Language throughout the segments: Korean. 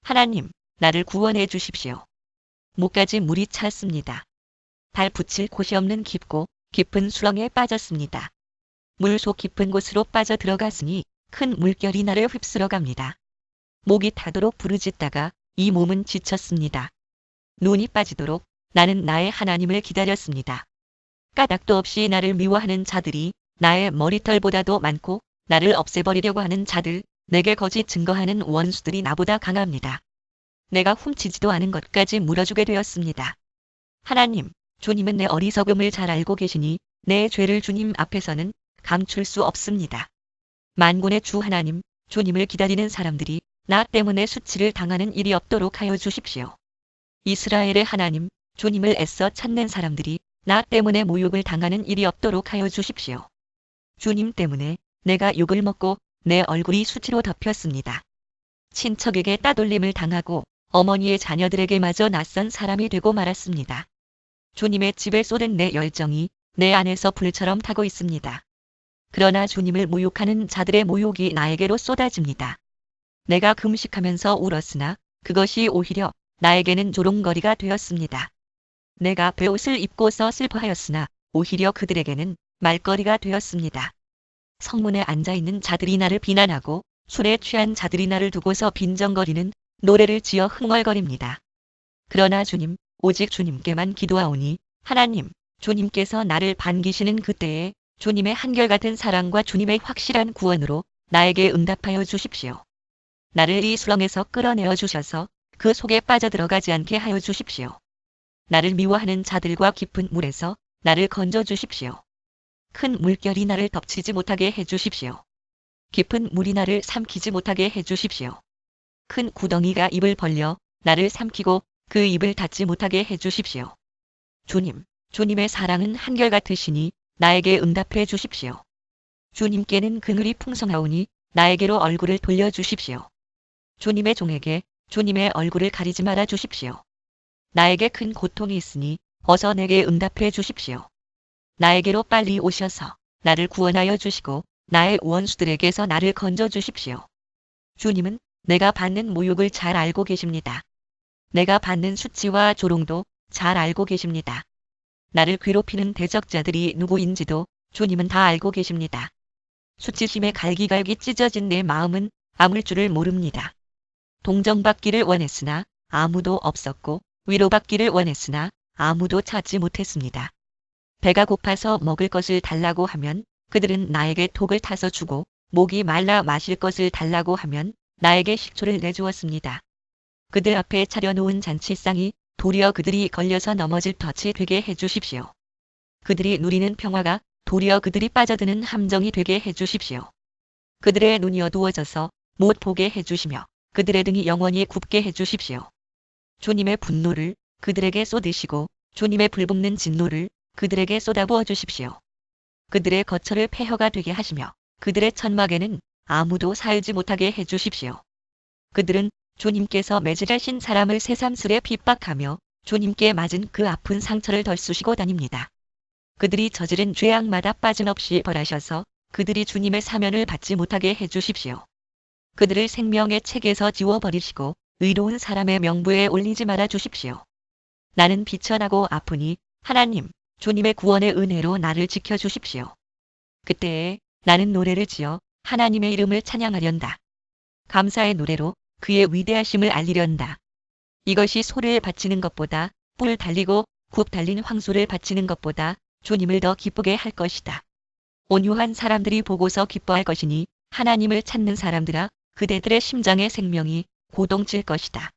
하나님, 나를 구원해 주십시오. 목까지 물이 찼습니다. 발 붙일 곳이 없는 깊고 깊은 수렁에 빠졌습니다. 물속 깊은 곳으로 빠져 들어갔으니 큰 물결이 나를 휩쓸어 갑니다. 목이 타도록 부르짖다가 이 몸은 지쳤습니다. 눈이 빠지도록 나는 나의 하나님을 기다렸습니다. 까닭도 없이 나를 미워하는 자들이 나의 머리털보다도 많고 나를 없애버리려고 하는 자들, 내게 거짓 증거하는 원수들이 나보다 강합니다. 내가 훔치지도 않은 것까지 물어주게 되었습니다. 하나님, 주님은 내 어리석음을 잘 알고 계시니 내 죄를 주님 앞에서는 감출 수 없습니다. 만군의 주 하나님, 주님을 기다리는 사람들이 나 때문에 수치를 당하는 일이 없도록 하여 주십시오. 이스라엘의 하나님, 주님을 애써 찾는 사람들이 나 때문에 모욕을 당하는 일이 없도록 하여 주십시오. 주님 때문에 내가 욕을 먹고 내 얼굴이 수치로 덮였습니다. 친척에게 따돌림을 당하고 어머니의 자녀들에게마저 낯선 사람이 되고 말았습니다. 주님의 집에 쏟은 내 열정이 내 안에서 불처럼 타고 있습니다. 그러나 주님을 모욕하는 자들의 모욕이 나에게로 쏟아집니다. 내가 금식하면서 울었으나 그것이 오히려 나에게는 조롱거리가 되었습니다. 내가 베옷을 입고서 슬퍼하였으나 오히려 그들에게는 말거리가 되었습니다. 성문에 앉아있는 자들이 나를 비난하고 술에 취한 자들이 나를 두고서 빈정거리는 노래를 지어 흥얼거립니다. 그러나 주님, 오직 주님께만 기도하오니 하나님, 주님께서 나를 반기시는 그때에 주님의 한결같은 사랑과 주님의 확실한 구원으로 나에게 응답하여 주십시오. 나를 이 수렁에서 끌어내어 주셔서 그 속에 빠져들어가지 않게 하여 주십시오. 나를 미워하는 자들과 깊은 물에서 나를 건져 주십시오. 큰 물결이 나를 덮치지 못하게 해 주십시오. 깊은 물이 나를 삼키지 못하게 해 주십시오. 큰 구덩이가 입을 벌려 나를 삼키고 그 입을 닫지 못하게 해 주십시오. 주님, 주님의 사랑은 한결같으시니 나에게 응답해 주십시오. 주님께는 그늘이 풍성하오니 나에게로 얼굴을 돌려주십시오. 주님의 종에게 주님의 얼굴을 가리지 말아 주십시오. 나에게 큰 고통이 있으니 어서 내게 응답해 주십시오. 나에게로 빨리 오셔서 나를 구원하여 주시고 나의 원수들에게서 나를 건져 주십시오. 주님은 내가 받는 모욕을 잘 알고 계십니다. 내가 받는 수치와 조롱도 잘 알고 계십니다. 나를 괴롭히는 대적자들이 누구인지도 주님은 다 알고 계십니다. 수치심에 갈기갈기 찢어진 내 마음은 아물 줄을 모릅니다. 동정받기를 원했으나 아무도 없었고 위로받기를 원했으나 아무도 찾지 못했습니다. 배가 고파서 먹을 것을 달라고 하면 그들은 나에게 톡을 타서 주고 목이 말라 마실 것을 달라고 하면 나에게 식초를 내주었습니다. 그들 앞에 차려놓은 잔치상이 도리어 그들이 걸려서 넘어질 덫이 되게 해주십시오. 그들이 누리는 평화가 도리어 그들이 빠져드는 함정이 되게 해주십시오. 그들의 눈이 어두워져서 못 보게 해주시며 그들의 등이 영원히 굽게 해주십시오. 주님의 분노를 그들에게 쏟으시고 주님의 불붙는 진노를 그들에게 쏟아부어 주십시오. 그들의 거처를 폐허가 되게 하시며 그들의 천막에는 아무도 살지 못하게 해주십시오. 그들은 주님께서 매질하신 사람을 새삼스레 핍박하며 주님께 맞은 그 아픈 상처를 덜쑤시고 다닙니다. 그들이 저지른 죄악마다 빠짐없이 벌하셔서 그들이 주님의 사면을 받지 못하게 해주십시오. 그들을 생명의 책에서 지워버리시고 의로운 사람의 명부에 올리지 말아 주십시오. 나는 비천하고 아프니 하나님, 주님의 구원의 은혜로 나를 지켜주십시오. 그때에 나는 노래를 지어 하나님의 이름을 찬양하련다. 감사의 노래로 그의 위대하심을 알리련다. 이것이 소를 바치는 것보다 뿔 달리고 굽 달린 황소를 바치는 것보다 주님을 더 기쁘게 할 것이다. 온유한 사람들이 보고서 기뻐할 것이니 하나님을 찾는 사람들아 그대들의 심장의 생명이 고동칠 것이다.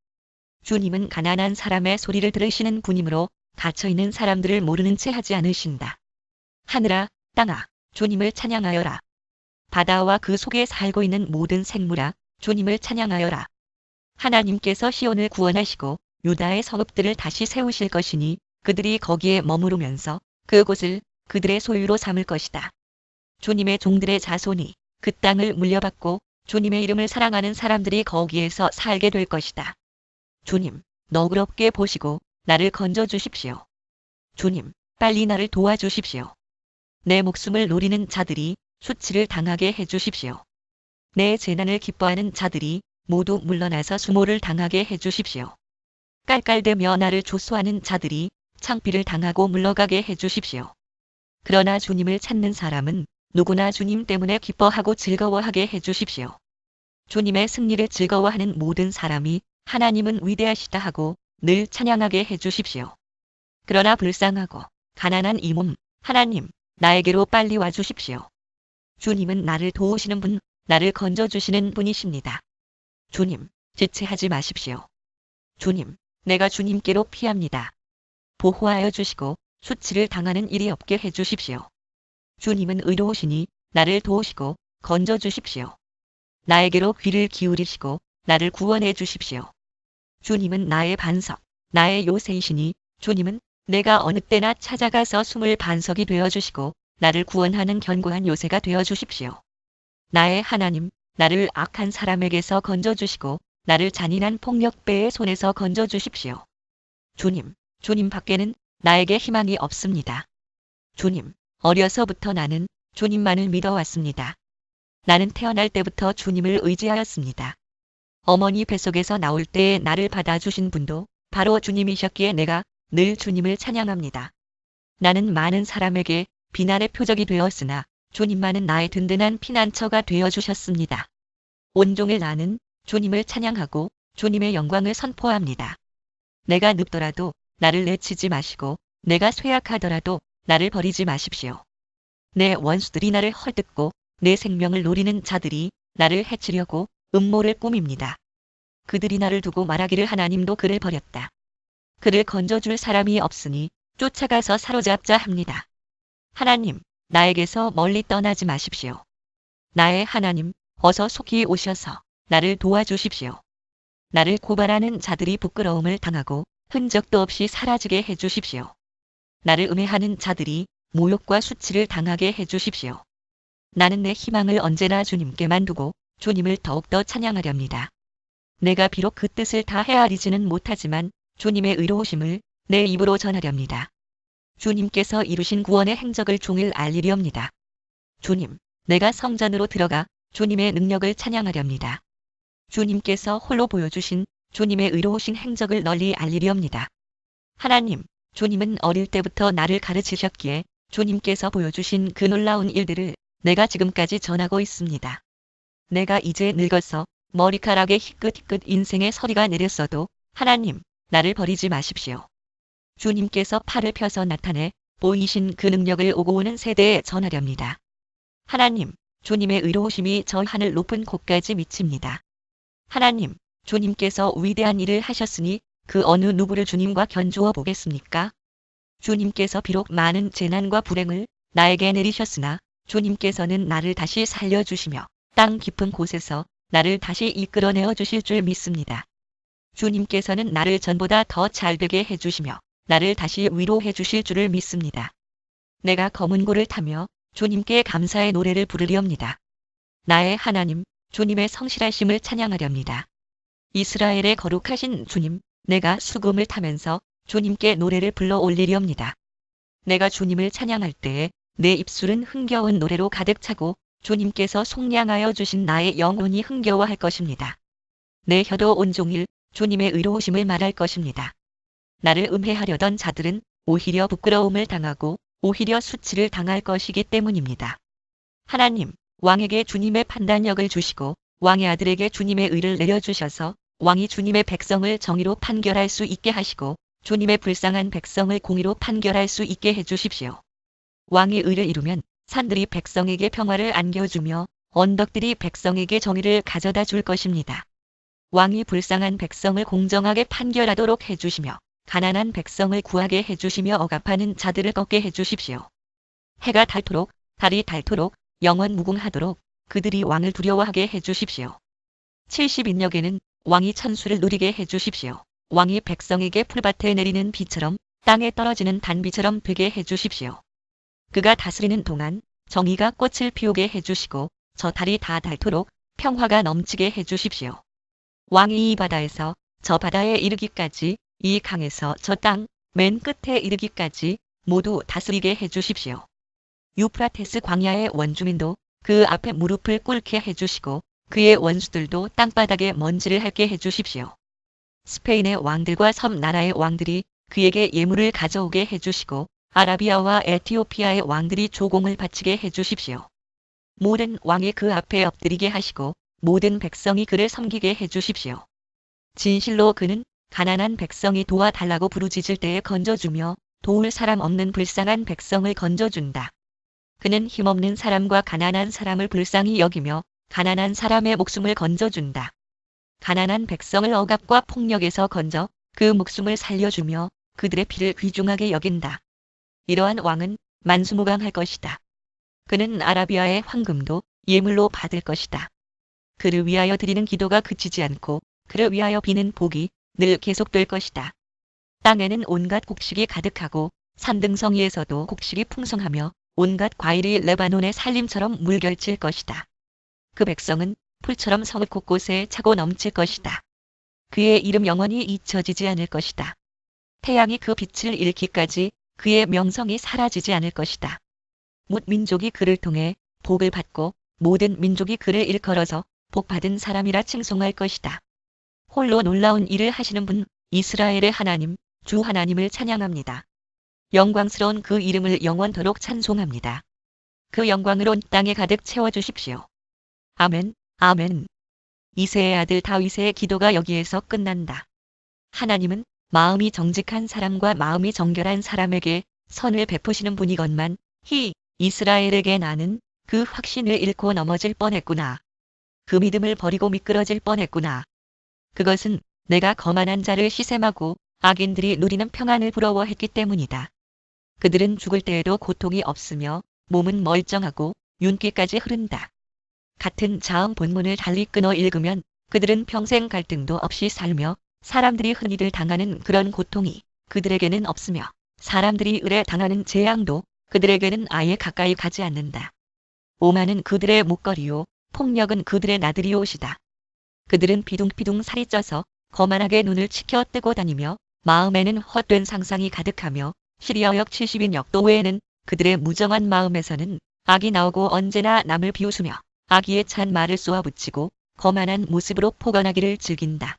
주님은 가난한 사람의 소리를 들으시는 분이므로 갇혀있는 사람들을 모르는 채 하지 않으신다. 하늘아, 땅아, 주님을 찬양하여라. 바다와 그 속에 살고 있는 모든 생물아, 주님을 찬양하여라. 하나님께서 시온을 구원하시고 유다의 성읍들을 다시 세우실 것이니 그들이 거기에 머무르면서 그곳을 그들의 소유로 삼을 것이다. 주님의 종들의 자손이 그 땅을 물려받고 주님의 이름을 사랑하는 사람들이 거기에서 살게 될 것이다. 주님, 너그럽게 보시고 나를 건져 주십시오. 주님, 빨리 나를 도와주십시오. 내 목숨을 노리는 자들이 수치를 당하게 해주십시오. 내 재난을 기뻐하는 자들이 모두 물러나서 수모를 당하게 해주십시오. 깔깔대며 나를 조소하는 자들이 창피를 당하고 물러가게 해주십시오. 그러나 주님을 찾는 사람은 누구나 주님 때문에 기뻐하고 즐거워하게 해주십시오. 주님의 승리를 즐거워하는 모든 사람이 하나님은 위대하시다 하고 늘 찬양하게 해주십시오. 그러나 불쌍하고 가난한 이 몸, 하나님, 나에게로 빨리 와주십시오. 주님은 나를 도우시는 분, 나를 건져주시는 분이십니다. 주님, 지체하지 마십시오. 주님, 내가 주님께로 피합니다. 보호하여 주시고 수치를 당하는 일이 없게 해주십시오. 주님은 의로우시니 나를 도우시고 건져주십시오. 나에게로 귀를 기울이시고 나를 구원해 주십시오. 주님은 나의 반석, 나의 요새이시니 주님은 내가 어느 때나 찾아가서 숨을 반석이 되어주시고 나를 구원하는 견고한 요새가 되어주십시오. 나의 하나님, 나를 악한 사람에게서 건져주시고 나를 잔인한 폭력배의 손에서 건져주십시오. 주님, 주님 밖에는 나에게 희망이 없습니다. 주님, 어려서부터 나는 주님만을 믿어왔습니다. 나는 태어날 때부터 주님을 의지하였습니다. 어머니 뱃속에서 나올 때에 나를 받아주신 분도 바로 주님이셨기에 내가 늘 주님을 찬양합니다. 나는 많은 사람에게 비난의 표적이 되었으나 주님만은 나의 든든한 피난처가 되어주셨습니다. 온종일 나는 주님을 찬양하고 주님의 영광을 선포합니다. 내가 늙더라도 나를 내치지 마시고 내가 쇠약하더라도 나를 버리지 마십시오. 내 원수들이 나를 헐뜯고 내 생명을 노리는 자들이 나를 해치려고 음모를 꾸밉니다. 그들이 나를 두고 말하기를 하나님도 그를 버렸다. 그를 건져줄 사람이 없으니 쫓아가서 사로잡자 합니다. 하나님, 나에게서 멀리 떠나지 마십시오. 나의 하나님, 어서 속히 오셔서 나를 도와주십시오. 나를 고발하는 자들이 부끄러움을 당하고 흔적도 없이 사라지게 해주십시오. 나를 음해하는 자들이 모욕과 수치를 당하게 해주십시오. 나는 내 희망을 언제나 주님께만 두고 주님을 더욱더 찬양하렵니다. 내가 비록 그 뜻을 다 헤아리지는 못하지만 주님의 의로우심을 내 입으로 전하렵니다. 주님께서 이루신 구원의 행적을 종일 알리렵니다. 주님, 내가 성전으로 들어가 주님의 능력을 찬양하렵니다. 주님께서 홀로 보여주신 주님의 의로우신 행적을 널리 알리렵니다. 하나님, 주님은 어릴 때부터 나를 가르치셨기에 주님께서 보여주신 그 놀라운 일들을 내가 지금까지 전하고 있습니다. 내가 이제 늙어서 머리카락에 희끗희끗 인생의 서리가 내렸어도 하나님, 나를 버리지 마십시오. 주님께서 팔을 펴서 나타내 보이신 그 능력을 오고 오는 세대에 전하렵니다. 하나님, 주님의 의로우심이 저 하늘 높은 곳까지 미칩니다. 하나님, 주님께서 위대한 일을 하셨으니 그 어느 누구를 주님과 견주어 보겠습니까? 주님께서 비록 많은 재난과 불행을 나에게 내리셨으나 주님께서는 나를 다시 살려주시며 땅 깊은 곳에서 나를 다시 이끌어내어 주실 줄 믿습니다. 주님께서는 나를 전보다 더 잘되게 해주시며 나를 다시 위로해 주실 줄을 믿습니다. 내가 검은 고를 타며 주님께 감사의 노래를 부르리옵니다. 나의 하나님, 주님의 성실하심을 찬양하렵니다. 이스라엘의 거룩하신 주님, 내가 수금을 타면서 주님께 노래를 불러 올리리옵니다. 내가 주님을 찬양할 때에 내 입술은 흥겨운 노래로 가득 차고 주님께서 속량하여 주신 나의 영혼이 흥겨워할 것입니다. 내 혀도 온종일 주님의 의로우심을 말할 것입니다. 나를 음해하려던 자들은 오히려 부끄러움을 당하고 오히려 수치를 당할 것이기 때문입니다. 하나님, 왕에게 주님의 판단력을 주시고 왕의 아들에게 주님의 의를 내려주셔서 왕이 주님의 백성을 정의로 판결할 수 있게 하시고 주님의 불쌍한 백성을 공의로 판결할 수 있게 해주십시오. 왕이 의를 이루면 산들이 백성에게 평화를 안겨주며 언덕들이 백성에게 정의를 가져다 줄 것입니다. 왕이 불쌍한 백성을 공정하게 판결하도록 해주시며 가난한 백성을 구하게 해주시며 억압하는 자들을 꺾게 해주십시오. 해가 닳도록 달이 닳도록 영원 무궁하도록 그들이 왕을 두려워하게 해주십시오. 70인역에는 왕이 천수를 누리게 해주십시오. 왕이 백성에게 풀밭에 내리는 비처럼 땅에 떨어지는 단비처럼 되게 해주십시오. 그가 다스리는 동안 정의가 꽃을 피우게 해주시고 저 달이 다 닳도록 평화가 넘치게 해주십시오. 왕이 이 바다에서 저 바다에 이르기까지 이 강에서 저 땅 맨 끝에 이르기까지 모두 다스리게 해주십시오. 유프라테스 광야의 원주민도 그 앞에 무릎을 꿇게 해주시고 그의 원수들도 땅바닥에 먼지를 핥게 해주십시오. 스페인의 왕들과 섬나라의 왕들이 그에게 예물을 가져오게 해주시고 아라비아와 에티오피아의 왕들이 조공을 바치게 해주십시오. 모든 왕이 그 앞에 엎드리게 하시고 모든 백성이 그를 섬기게 해주십시오. 진실로 그는 가난한 백성이 도와달라고 부르짖을 때에 건져주며 도울 사람 없는 불쌍한 백성을 건져준다. 그는 힘없는 사람과 가난한 사람을 불쌍히 여기며 가난한 사람의 목숨을 건져준다. 가난한 백성을 억압과 폭력에서 건져 그 목숨을 살려주며 그들의 피를 귀중하게 여긴다. 이러한 왕은 만수무강할 것이다. 그는 아라비아의 황금도 예물로 받을 것이다. 그를 위하여 드리는 기도가 그치지 않고 그를 위하여 비는 복이 늘 계속될 것이다. 땅에는 온갖 곡식이 가득하고 산등성이에서도 곡식이 풍성하며 온갖 과일이 레바논의 산림처럼 물결칠 것이다. 그 백성은 풀처럼 성읍 곳곳에 차고 넘칠 것이다. 그의 이름 영원히 잊혀지지 않을 것이다. 태양이 그 빛을 잃기까지 그의 명성이 사라지지 않을 것이다. 뭇 민족이 그를 통해 복을 받고 모든 민족이 그를 일컬어서 복받은 사람이라 칭송할 것이다. 홀로 놀라운 일을 하시는 분 이스라엘의 하나님 주 하나님을 찬양합니다. 영광스러운 그 이름을 영원토록 찬송합니다. 그 영광으로 땅에 가득 채워주십시오. 아멘, 아멘. 이새의 아들 다윗의 기도가 여기에서 끝난다. 하나님은 마음이 정직한 사람과 마음이 정결한 사람에게 선을 베푸시는 분이건만 이스라엘에게 나는 그 확신을 잃고 넘어질 뻔했구나. 그 믿음을 버리고 미끄러질 뻔했구나. 그것은 내가 거만한 자를 시샘하고 악인들이 누리는 평안을 부러워했기 때문이다. 그들은 죽을 때에도 고통이 없으며 몸은 멀쩡하고 윤기까지 흐른다. 같은 자음 본문을 달리 끊어 읽으면 그들은 평생 갈등도 없이 살며 사람들이 흔히들 당하는 그런 고통이 그들에게는 없으며 사람들이 을에 당하는 재앙도 그들에게는 아예 가까이 가지 않는다. 오만은 그들의 목걸이요 폭력은 그들의 나들이옷이다. 그들은 비둥비둥 살이 쪄서 거만하게 눈을 치켜 뜨고 다니며 마음에는 헛된 상상이 가득하며 시리아역 70인 역도 외에는 그들의 무정한 마음에서는 악이 나오고 언제나 남을 비웃으며 악의에 찬 말을 쏘아붙이고 거만한 모습으로 포건하기를 즐긴다.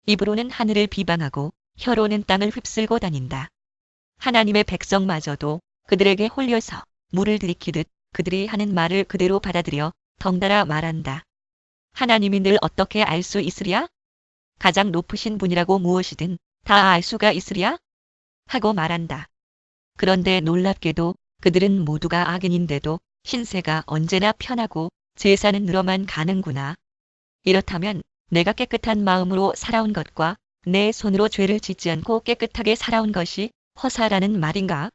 입으로는 하늘을 비방하고 혀로는 땅을 휩쓸고 다닌다. 하나님의 백성마저도 그들에게 홀려서 물을 들이키듯 그들이 하는 말을 그대로 받아들여 덩달아 말한다. 하나님이 늘 어떻게 알 수 있으랴? 가장 높으신 분이라고 무엇이든 다 알 수가 있으랴? 하고 말한다. 그런데 놀랍게도 그들은 모두가 악인인데도 신세가 언제나 편하고 제사는 늘어만 가는구나. 이렇다면 내가 깨끗한 마음으로 살아온 것과 내 손으로 죄를 짓지 않고 깨끗하게 살아온 것이 허사라는 말인가?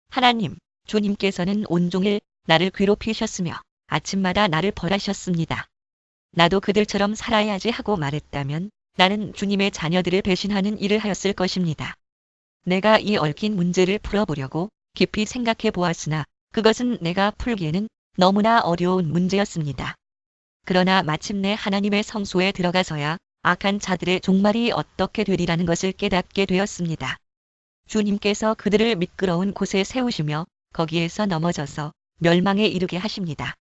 하나님, 주님께서는 온종일 나를 괴롭히셨으며 아침마다 나를 벌하셨습니다. 나도 그들처럼 살아야지 하고 말했다면 나는 주님의 자녀들을 배신하는 일을 하였을 것입니다. 내가 이 얽힌 문제를 풀어보려고 깊이 생각해 보았으나 그것은 내가 풀기에는 너무나 어려운 문제였습니다. 그러나 마침내 하나님의 성소에 들어가서야 악한 자들의 종말이 어떻게 되리라는 것을 깨닫게 되었습니다. 주님께서 그들을 미끄러운 곳에 세우시며 거기에서 넘어져서 멸망에 이르게 하십니다.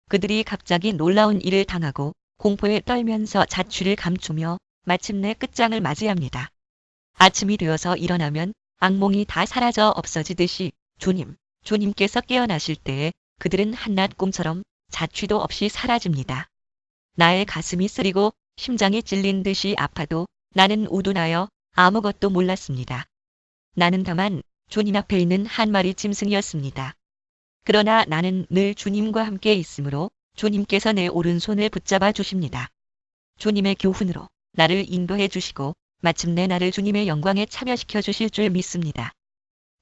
그들이 갑자기 놀라운 일을 당하고 공포에 떨면서 자취를 감추며 마침내 끝장을 맞이합니다. 아침이 되어서 일어나면 악몽이 다 사라져 없어지듯이 주님께서 깨어나실 때에 그들은 한낮 꿈처럼 자취도 없이 사라집니다. 나의 가슴이 쓰리고 심장이 찔린 듯이 아파도 나는 우둔하여 아무것도 몰랐습니다. 나는 다만 주님 앞에 있는 한 마리 짐승이었습니다. 그러나 나는 늘 주님과 함께 있으므로 주님께서 내 오른손을 붙잡아 주십니다. 주님의 교훈으로 나를 인도해 주시고 마침내 나를 주님의 영광에 참여시켜 주실 줄 믿습니다.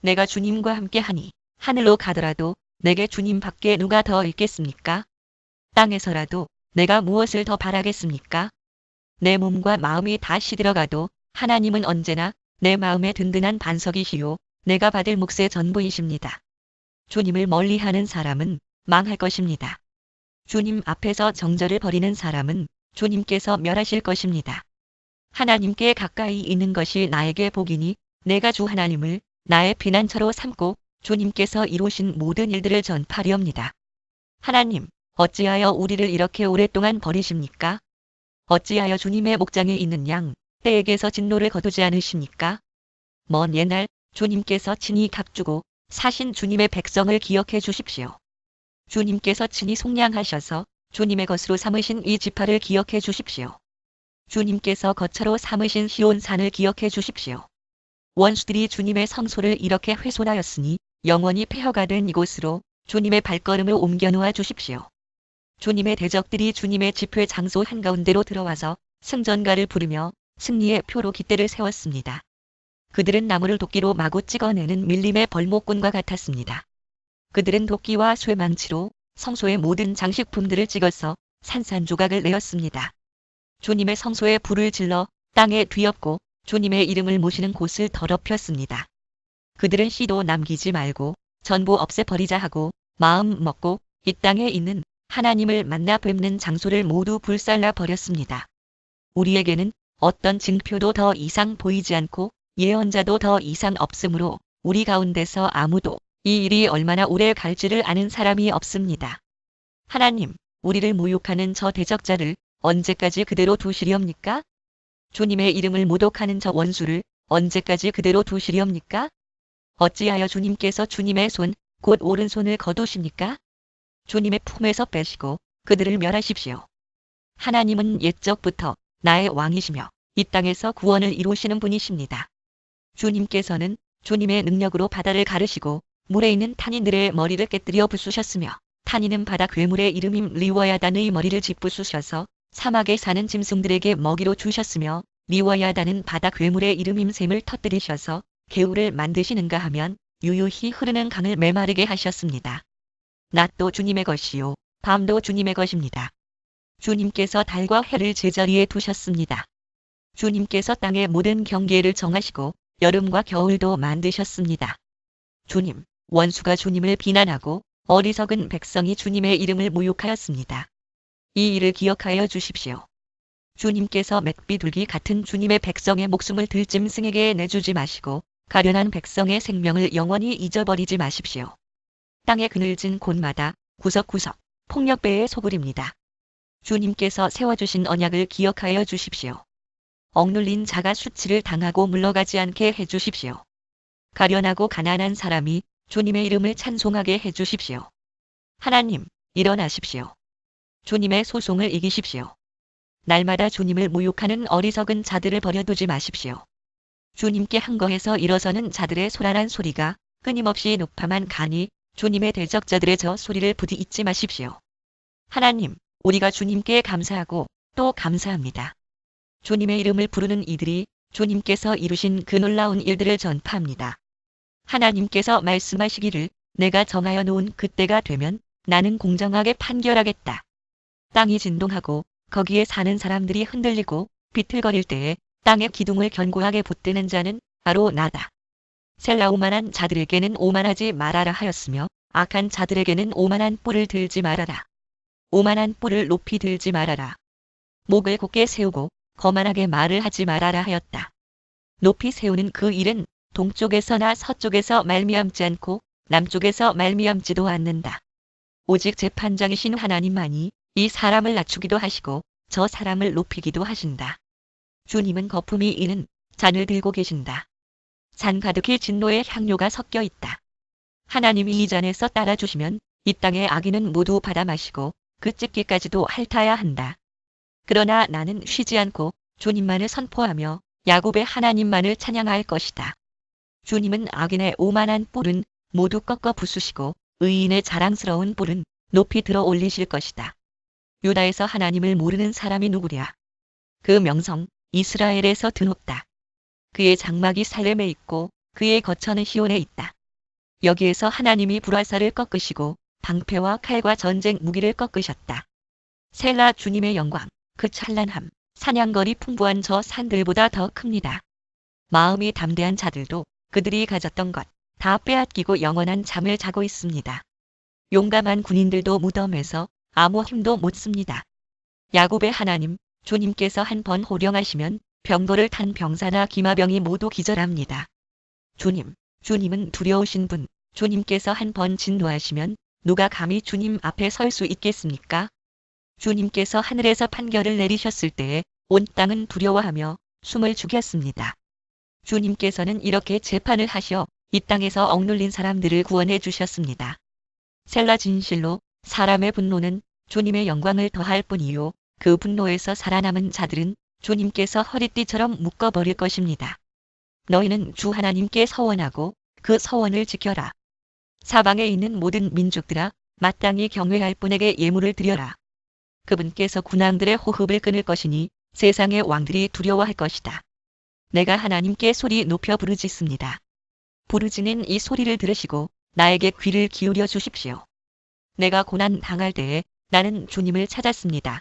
내가 주님과 함께 하니 하늘로 가더라도 내게 주님 밖에 누가 더 있겠습니까? 땅에서라도 내가 무엇을 더 바라겠습니까? 내 몸과 마음이 다 시들어가도 하나님은 언제나 내 마음의 든든한 반석이시요 내가 받을 몫의 전부이십니다. 주님을 멀리하는 사람은 망할 것입니다. 주님 앞에서 정절을 버리는 사람은 주님께서 멸하실 것입니다. 하나님께 가까이 있는 것이 나에게 복이니 내가 주 하나님을 나의 피난처로 삼고 주님께서 이루신 모든 일들을 전파리옵니다. 하나님, 어찌하여 우리를 이렇게 오랫동안 버리십니까? 어찌하여 주님의 목장에 있는 양, 떼에게서 진노를 거두지 않으십니까? 먼 옛날 주님께서 친히 값주고 사신 주님의 백성을 기억해 주십시오. 주님께서 친히 속량하셔서 주님의 것으로 삼으신 이 지파를 기억해 주십시오. 주님께서 거처로 삼으신 시온산을 기억해 주십시오. 원수들이 주님의 성소를 이렇게 훼손하였으니 영원히 폐허가 된 이곳으로 주님의 발걸음을 옮겨 놓아 주십시오. 주님의 대적들이 주님의 집회 장소 한가운데로 들어와서 승전가를 부르며 승리의 표로 깃대를 세웠습니다. 그들은 나무를 도끼로 마구 찍어내는 밀림의 벌목꾼과 같았습니다. 그들은 도끼와 쇠망치로 성소의 모든 장식품들을 찍어서 산산조각을 내었습니다. 주님의 성소에 불을 질러 땅에 뒤엎고 주님의 이름을 모시는 곳을 더럽혔습니다. 그들은 씨도 남기지 말고 전부 없애버리자 하고 마음 먹고 이 땅에 있는 하나님을 만나 뵙는 장소를 모두 불살라 버렸습니다. 우리에게는 어떤 징표도 더 이상 보이지 않고 예언자도 더 이상 없으므로 우리 가운데서 아무도 이 일이 얼마나 오래 갈지를 아는 사람이 없습니다. 하나님, 우리를 모욕하는 저 대적자를 언제까지 그대로 두시리옵니까? 주님의 이름을 모독하는 저 원수를 언제까지 그대로 두시리옵니까? 어찌하여 주님께서 주님의 손, 곧 오른손을 거두십니까? 주님의 품에서 빼시고 그들을 멸하십시오. 하나님은 옛적부터 나의 왕이시며 이 땅에서 구원을 이루시는 분이십니다. 주님께서는 주님의 능력으로 바다를 가르시고 물에 있는 탄이들의 머리를 깨뜨려 부수셨으며 탄이는 바다 괴물의 이름인 리워야단의 머리를 짓부수셔서 사막에 사는 짐승들에게 먹이로 주셨으며 리워야단은 바다 괴물의 이름인 샘을 터뜨리셔서 개울을 만드시는가 하면 유유히 흐르는 강을 메마르게 하셨습니다. 낮도 주님의 것이요 밤도 주님의 것입니다. 주님께서 달과 해를 제자리에 두셨습니다. 주님께서 땅의 모든 경계를 정하시고 여름과 겨울도 만드셨습니다. 주님, 원수가 주님을 비난하고 어리석은 백성이 주님의 이름을 모욕하였습니다. 이 일을 기억하여 주십시오. 주님께서 맥비둘기 같은 주님의 백성의 목숨을 들짐승에게 내주지 마시고 가련한 백성의 생명을 영원히 잊어버리지 마십시오. 땅의 그늘진 곳마다 구석구석 폭력배의 소굴입니다. 주님께서 세워주신 언약을 기억하여 주십시오. 억눌린 자가 수치를 당하고 물러가지 않게 해주십시오. 가련하고 가난한 사람이 주님의 이름을 찬송하게 해주십시오. 하나님, 일어나십시오. 주님의 소송을 이기십시오. 날마다 주님을 모욕하는 어리석은 자들을 버려두지 마십시오. 주님께 항거해서 일어서는 자들의 소란한 소리가 끊임없이 높아만 가니 주님의 대적자들의 저 소리를 부디 잊지 마십시오. 하나님, 우리가 주님께 감사하고 또 감사합니다. 주님의 이름을 부르는 이들이 주님께서 이루신 그 놀라운 일들을 전파합니다. 하나님께서 말씀하시기를 내가 정하여 놓은 그때가 되면 나는 공정하게 판결하겠다. 땅이 진동하고 거기에 사는 사람들이 흔들리고 비틀거릴 때에 땅의 기둥을 견고하게 붙드는 자는 바로 나다. 셀라 오만한 자들에게는 오만하지 말아라 하였으며 악한 자들에게는 오만한 뿔을 들지 말아라. 오만한 뿔을 높이 들지 말아라. 목을 곧게 세우고 거만하게 말을 하지 말아라 하였다. 높이 세우는 그 일은 동쪽에서나 서쪽에서 말미암지 않고 남쪽에서 말미암지도 않는다. 오직 재판장이신 하나님만이 이 사람을 낮추기도 하시고 저 사람을 높이기도 하신다. 주님은 거품이 이는 잔을 들고 계신다. 잔 가득히 진노의 향료가 섞여 있다. 하나님이 이 잔에서 따라주시면 이 땅의 악인은 모두 받아 마시고 그 찢기까지도 핥아야 한다. 그러나 나는 쉬지 않고 주님만을 선포하며 야곱의 하나님만을 찬양할 것이다. 주님은 악인의 오만한 뿔은 모두 꺾어 부수시고 의인의 자랑스러운 뿔은 높이 들어 올리실 것이다. 유다에서 하나님을 모르는 사람이 누구랴. 그 명성 이스라엘에서 드높다. 그의 장막이 살렘에 있고 그의 거처는 시온에 있다. 여기에서 하나님이 불화살을 꺾으시고 방패와 칼과 전쟁 무기를 꺾으셨다. 셀라 주님의 영광, 그 찬란함, 사냥거리 풍부한 저 산들보다 더 큽니다. 마음이 담대한 자들도 그들이 가졌던 것 다 빼앗기고 영원한 잠을 자고 있습니다. 용감한 군인들도 무덤에서 아무 힘도 못 씁니다. 야곱의 하나님, 주님께서 한 번 호령하시면 병거를 탄 병사나 기마병이 모두 기절합니다. 주님은 두려우신 분, 주님께서 한 번 진노하시면 누가 감히 주님 앞에 설 수 있겠습니까? 주님께서 하늘에서 판결을 내리셨을 때에 온 땅은 두려워하며 숨을 죽였습니다. 주님께서는 이렇게 재판을 하셔 이 땅에서 억눌린 사람들을 구원해 주셨습니다. 셀라 진실로 사람의 분노는 주님의 영광을 더할 뿐이요 그 분노에서 살아남은 자들은 주님께서 허리띠처럼 묶어버릴 것입니다. 너희는 주 하나님께 서원하고 그 서원을 지켜라. 사방에 있는 모든 민족들아 마땅히 경외할 분에게 예물을 드려라. 그분께서 군왕들의 호흡을 끊을 것이니 세상의 왕들이 두려워할 것이다. 내가 하나님께 소리 높여 부르짖습니다. 부르짖는 이 소리를 들으시고 나에게 귀를 기울여 주십시오. 내가 고난 당할 때에 나는 주님을 찾았습니다.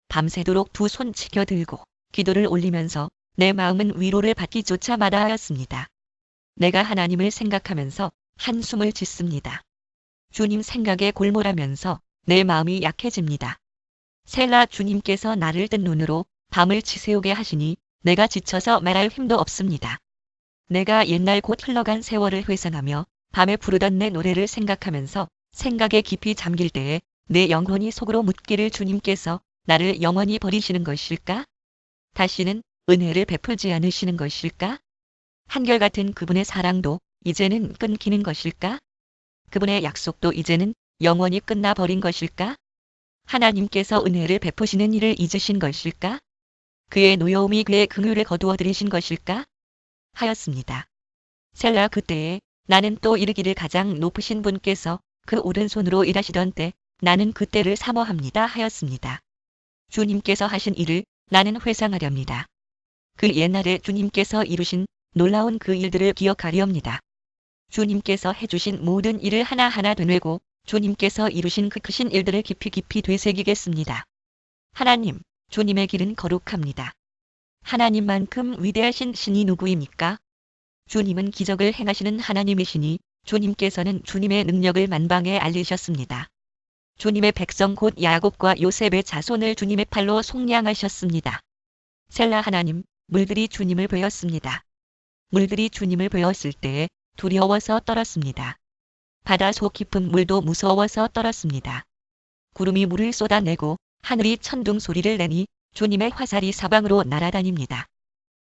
밤새도록 두 손 치켜 들고 기도를 올리면서 내 마음은 위로를 받기조차 마다하였습니다. 내가 하나님을 생각하면서 한숨을 짓습니다. 주님 생각에 골몰하면서 내 마음이 약해집니다. 셀라 주님께서 나를 뜬 눈으로 밤을 지새우게 하시니 내가 지쳐서 말할 힘도 없습니다. 내가 옛날 곧 흘러간 세월을 회상하며 밤에 부르던 내 노래를 생각하면서 생각에 깊이 잠길 때에 내 영혼이 속으로 묻기를 주님께서 나를 영원히 버리시는 것일까? 다시는 은혜를 베풀지 않으시는 것일까? 한결같은 그분의 사랑도 이제는 끊기는 것일까? 그분의 약속도 이제는 영원히 끝나버린 것일까? 하나님께서 은혜를 베푸시는 일을 잊으신 것일까? 그의 노여움이 그의 긍휼을 거두어 들이신 것일까? 하였습니다. 셀라 그때에 나는 또 이르기를 가장 높으신 분께서 그 오른손으로 일하시던 때 나는 그때를 사모합니다 하였습니다. 주님께서 하신 일을 나는 회상하렵니다. 그 옛날에 주님께서 이루신 놀라운 그 일들을 기억하렵니다. 주님께서 해주신 모든 일을 하나하나 되뇌고 주님께서 이루신 그 크신 일들을 깊이 깊이 되새기겠습니다. 하나님, 주님의 길은 거룩합니다. 하나님만큼 위대하신 신이 누구입니까? 주님은 기적을 행하시는 하나님이시니 주님께서는 주님의 능력을 만방에 알리셨습니다. 주님의 백성 곧 야곱과 요셉의 자손을 주님의 팔로 속량하셨습니다. 셀라 하나님, 물들이 주님을 베었습니다. 물들이 주님을 베었을 때에 두려워서 떨었습니다. 바다 속 깊은 물도 무서워서 떨었습니다. 구름이 물을 쏟아내고 하늘이 천둥 소리를 내니 주님의 화살이 사방으로 날아다닙니다.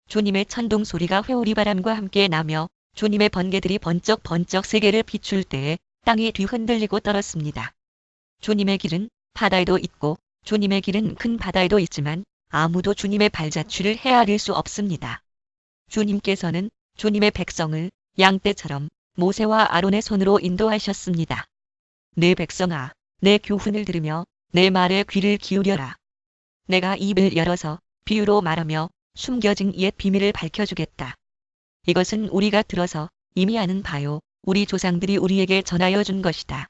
주님의 천둥 소리가 회오리 바람과 함께 나며 주님의 번개들이 번쩍번쩍 세계를 비출 때에 땅이 뒤흔들리고 떨었습니다. 주님의 길은 바다에도 있고 주님의 길은 큰 바다에도 있지만 아무도 주님의 발자취를 헤아릴 수 없습니다. 주님께서는 주님의 백성을 양떼처럼 모세와 아론의 손으로 인도하셨습니다. 내 백성아, 내 교훈을 들으며 내 말에 귀를 기울여라. 내가 입을 열어서 비유로 말하며 숨겨진 옛 비밀을 밝혀주겠다. 이것은 우리가 들어서 이미 아는 바요. 우리 조상들이 우리에게 전하여 준 것이다.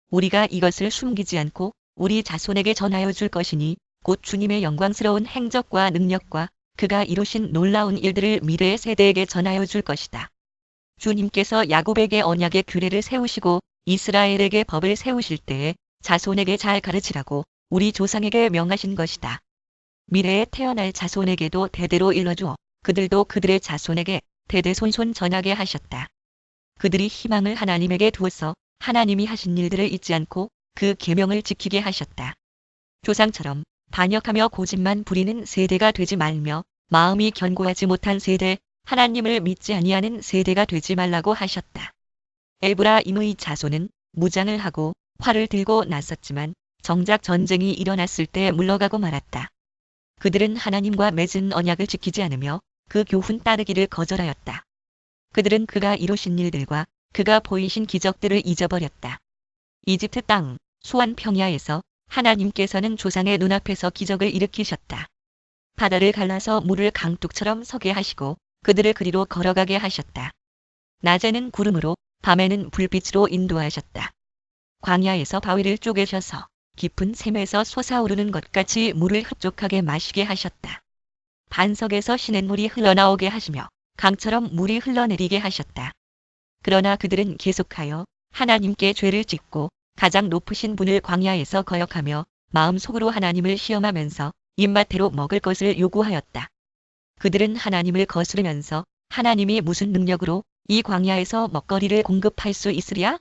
우리가 이것을 숨기지 않고 우리 자손에게 전하여 줄 것이니 곧 주님의 영광스러운 행적과 능력과 그가 이루신 놀라운 일들을 미래의 세대에게 전하여 줄 것이다. 주님께서 야곱에게 언약의 규례를 세우시고 이스라엘에게 법을 세우실 때에 자손에게 잘 가르치라고 우리 조상에게 명하신 것이다. 미래에 태어날 자손에게도 대대로 일러주어 그들도 그들의 자손에게 대대손손 전하게 하셨다. 그들이 희망을 하나님에게 두어서 하나님이 하신 일들을 잊지 않고 그 계명을 지키게 하셨다. 조상처럼 반역하며 고집만 부리는 세대가 되지 말며 마음이 견고하지 못한 세대, 하나님을 믿지 아니하는 세대가 되지 말라고 하셨다. 에브라임의 자손은 무장을 하고 활을 들고 나섰지만 정작 전쟁이 일어났을 때 물러가고 말았다. 그들은 하나님과 맺은 언약을 지키지 않으며 그 교훈 따르기를 거절하였다. 그들은 그가 이루신 일들과 그가 보이신 기적들을 잊어버렸다. 이집트 땅, 수완 평야에서 하나님께서는 조상의 눈앞에서 기적을 일으키셨다. 바다를 갈라서 물을 강둑처럼 서게 하시고 그들을 그리로 걸어가게 하셨다. 낮에는 구름으로 밤에는 불빛으로 인도하셨다. 광야에서 바위를 쪼개셔서 깊은 샘에서 솟아오르는 것 같이 물을 흡족하게 마시게 하셨다. 반석에서 시냇물이 흘러나오게 하시며 강처럼 물이 흘러내리게 하셨다. 그러나 그들은 계속하여 하나님께 죄를 짓고 가장 높으신 분을 광야에서 거역하며 마음속으로 하나님을 시험하면서 입맛대로 먹을 것을 요구하였다. 그들은 하나님을 거스르면서 하나님이 무슨 능력으로 이 광야에서 먹거리를 공급할 수 있으랴?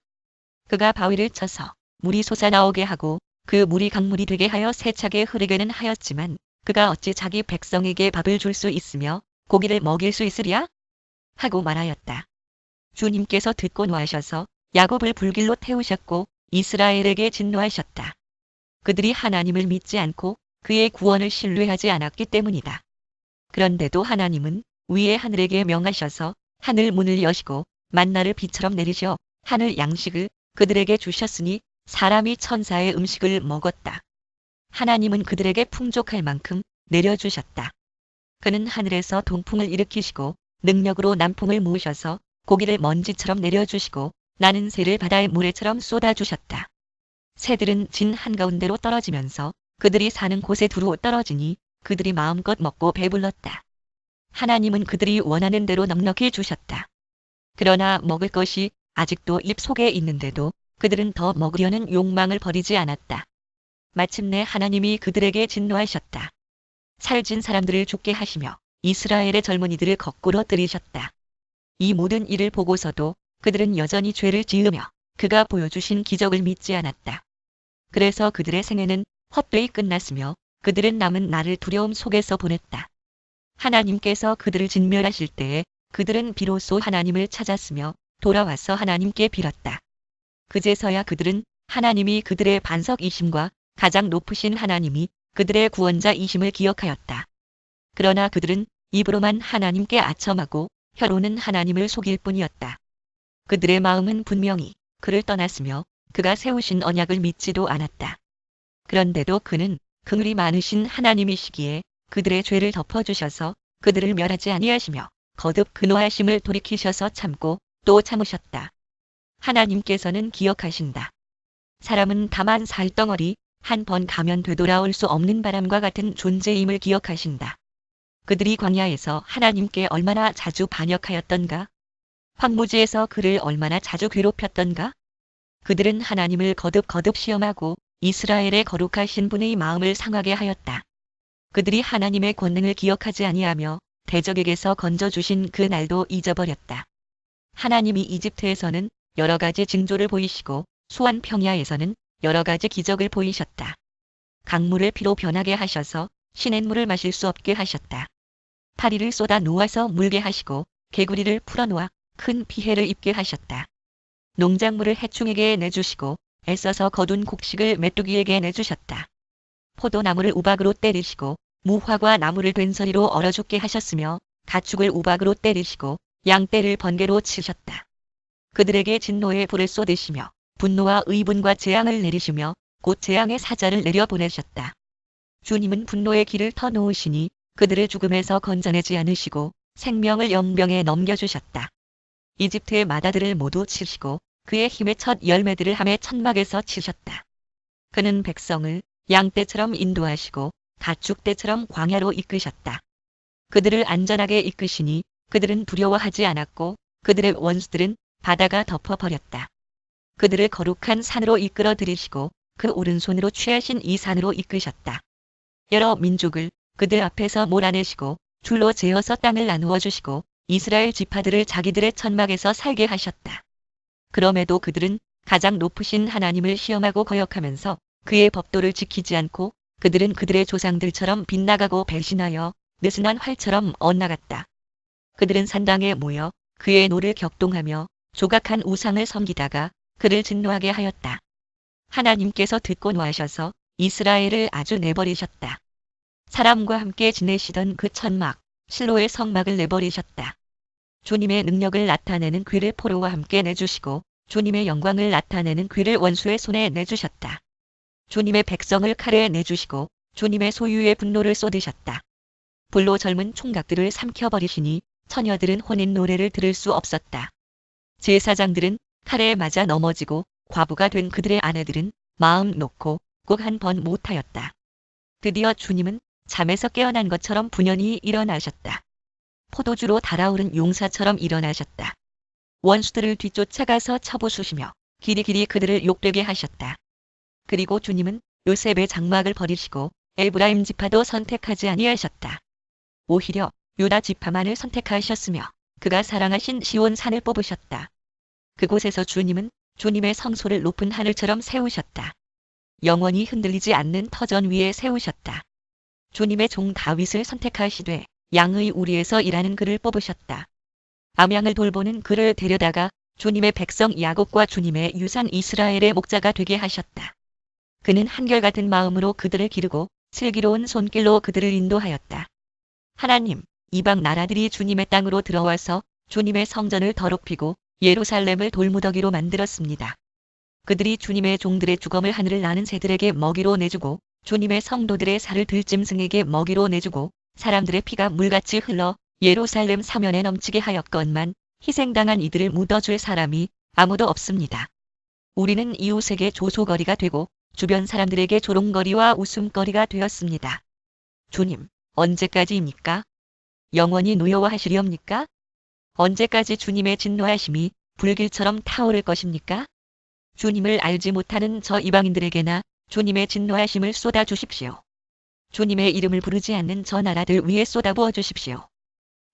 그가 바위를 쳐서 물이 솟아나오게 하고 그 물이 강물이 되게 하여 세차게 흐르게는 하였지만 그가 어찌 자기 백성에게 밥을 줄 수 있으며 고기를 먹일 수 있으랴? 하고 말하였다. 주님께서 듣고 노하셔서 야곱을 불길로 태우셨고 이스라엘에게 진노하셨다. 그들이 하나님을 믿지 않고 그의 구원을 신뢰하지 않았기 때문이다. 그런데도 하나님은 위의 하늘에게 명하셔서 하늘 문을 여시고 만나를 비처럼 내리셔 하늘 양식을 그들에게 주셨으니 사람이 천사의 음식을 먹었다. 하나님은 그들에게 풍족할 만큼 내려주셨다. 그는 하늘에서 동풍을 일으키시고 능력으로 남풍을 모으셔서 고기를 먼지처럼 내려주시고 나는 새를 바다의 모래처럼 쏟아주셨다. 새들은 진 한가운데로 떨어지면서 그들이 사는 곳에 두루 떨어지니 그들이 마음껏 먹고 배불렀다. 하나님은 그들이 원하는 대로 넉넉히 주셨다. 그러나 먹을 것이 아직도 입 속에 있는데도 그들은 더 먹으려는 욕망을 버리지 않았다. 마침내 하나님이 그들에게 진노하셨다. 살찐 사람들을 죽게 하시며 이스라엘의 젊은이들을 거꾸로 들이셨다. 이 모든 일을 보고서도 그들은 여전히 죄를 지으며 그가 보여주신 기적을 믿지 않았다. 그래서 그들의 생애는 헛되이 끝났으며 그들은 남은 날을 두려움 속에서 보냈다. 하나님께서 그들을 진멸하실 때에 그들은 비로소 하나님을 찾았으며 돌아와서 하나님께 빌었다. 그제서야 그들은 하나님이 그들의 반석이심과 가장 높으신 하나님이 그들의 구원자이심을 기억하였다. 그러나 그들은 입으로만 하나님께 아첨하고 혀로는 하나님을 속일 뿐이었다. 그들의 마음은 분명히 그를 떠났으며 그가 세우신 언약을 믿지도 않았다. 그런데도 그는 긍휼이 많으신 하나님이시기에 그들의 죄를 덮어주셔서 그들을 멸하지 아니하시며 거듭 근호하심을 돌이키셔서 참고 또 참으셨다. 하나님께서는 기억하신다. 사람은 다만 살덩어리 한 번 가면 되돌아올 수 없는 바람과 같은 존재임을 기억하신다. 그들이 광야에서 하나님께 얼마나 자주 반역하였던가? 황무지에서 그를 얼마나 자주 괴롭혔던가? 그들은 하나님을 거듭 시험하고 이스라엘의 거룩하신 분의 마음을 상하게 하였다. 그들이 하나님의 권능을 기억하지 아니하며 대적에게서 건져주신 그 날도 잊어버렸다. 하나님이 이집트에서는 여러 가지 징조를 보이시고 수완 평야에서는 여러 가지 기적을 보이셨다. 강물을 피로 변하게 하셔서 시냇물을 마실 수 없게 하셨다. 파리를 쏟아 놓아서 물게 하시고 개구리를 풀어놓아 큰 피해를 입게 하셨다. 농작물을 해충에게 내주시고 애써서 거둔 곡식을 메뚜기에게 내주셨다. 포도나무를 우박으로 때리시고 무화과 나무를 된서리로 얼어 죽게 하셨으며 가축을 우박으로 때리시고 양떼를 번개로 치셨다. 그들에게 진노의 불을 쏟으시며 분노와 의분과 재앙을 내리시며 곧 재앙의 사자를 내려보내셨다. 주님은 분노의 길을 터놓으시니 그들을 죽음에서 건져내지 않으시고 생명을 연병에 넘겨주셨다. 이집트의 마다들을 모두 치시고 그의 힘의 첫 열매들을 함의 천막에서 치셨다. 그는 백성을 양떼처럼 인도하시고 가축떼처럼 광야로 이끄셨다. 그들을 안전하게 이끄시니 그들은 두려워하지 않았고 그들의 원수들은 바다가 덮어버렸다. 그들을 거룩한 산으로 이끌어 들이시고 그 오른손으로 취하신 이 산으로 이끄셨다. 여러 민족을 그들 앞에서 몰아내시고 줄로 재어서 땅을 나누어 주시고 이스라엘 지파들을 자기들의 천막에서 살게 하셨다. 그럼에도 그들은 가장 높으신 하나님을 시험하고 거역하면서 그의 법도를 지키지 않고 그들은 그들의 조상들처럼 빗나가고 배신하여 느슨한 활처럼 엇나갔다. 그들은 산당에 모여 그의 노를 격동하며 조각한 우상을 섬기다가 그를 진노하게 하였다. 하나님께서 듣고 노하셔서 이스라엘을 아주 내버리셨다. 사람과 함께 지내시던 그 천막, 실로의 성막을 내버리셨다. 주님의 능력을 나타내는 귀를 포로와 함께 내주시고 주님의 영광을 나타내는 귀를 원수의 손에 내주셨다. 주님의 백성을 칼에 내주시고 주님의 소유의 분노를 쏟으셨다. 불로 젊은 총각들을 삼켜버리시니 처녀들은 혼인 노래를 들을 수 없었다. 제사장들은 칼에 맞아 넘어지고 과부가 된 그들의 아내들은 마음 놓고 꼭 한 번 못하였다. 드디어 주님은 잠에서 깨어난 것처럼 분연히 일어나셨다. 포도주로 달아오른 용사처럼 일어나셨다. 원수들을 뒤쫓아가서 쳐부수시며 길이길이 그들을 욕되게 하셨다. 그리고 주님은 요셉의 장막을 버리시고 에브라임 지파도 선택하지 아니하셨다. 오히려 유다 지파만을 선택하셨으며 그가 사랑하신 시온 산을 뽑으셨다. 그곳에서 주님은 주님의 성소를 높은 하늘처럼 세우셨다. 영원히 흔들리지 않는 터전 위에 세우셨다. 주님의 종 다윗을 선택하시되 양의 우리에서 일하는 그를 뽑으셨다. 암양을 돌보는 그를 데려다가 주님의 백성 야곱과 주님의 유산 이스라엘의 목자가 되게 하셨다. 그는 한결같은 마음으로 그들을 기르고 슬기로운 손길로 그들을 인도하였다. 하나님, 이방 나라들이 주님의 땅으로 들어와서 주님의 성전을 더럽히고 예루살렘을 돌무더기로 만들었습니다. 그들이 주님의 종들의 주검을 하늘을 나는 새들에게 먹이로 내주고 주님의 성도들의 살을 들짐승에게 먹이로 내주고 사람들의 피가 물같이 흘러 예루살렘 사면에 넘치게 하였건만 희생당한 이들을 묻어줄 사람이 아무도 없습니다. 우리는 이웃에게 조소거리가 되고 주변 사람들에게 조롱거리와 웃음거리가 되었습니다. 주님, 언제까지입니까? 영원히 노여워하시리옵니까? 언제까지 주님의 진노하심이 불길처럼 타오를 것입니까? 주님을 알지 못하는 저 이방인들에게나 주님의 진노하심을 쏟아 주십시오. 주님의 이름을 부르지 않는 저 나라들 위에 쏟아부어 주십시오.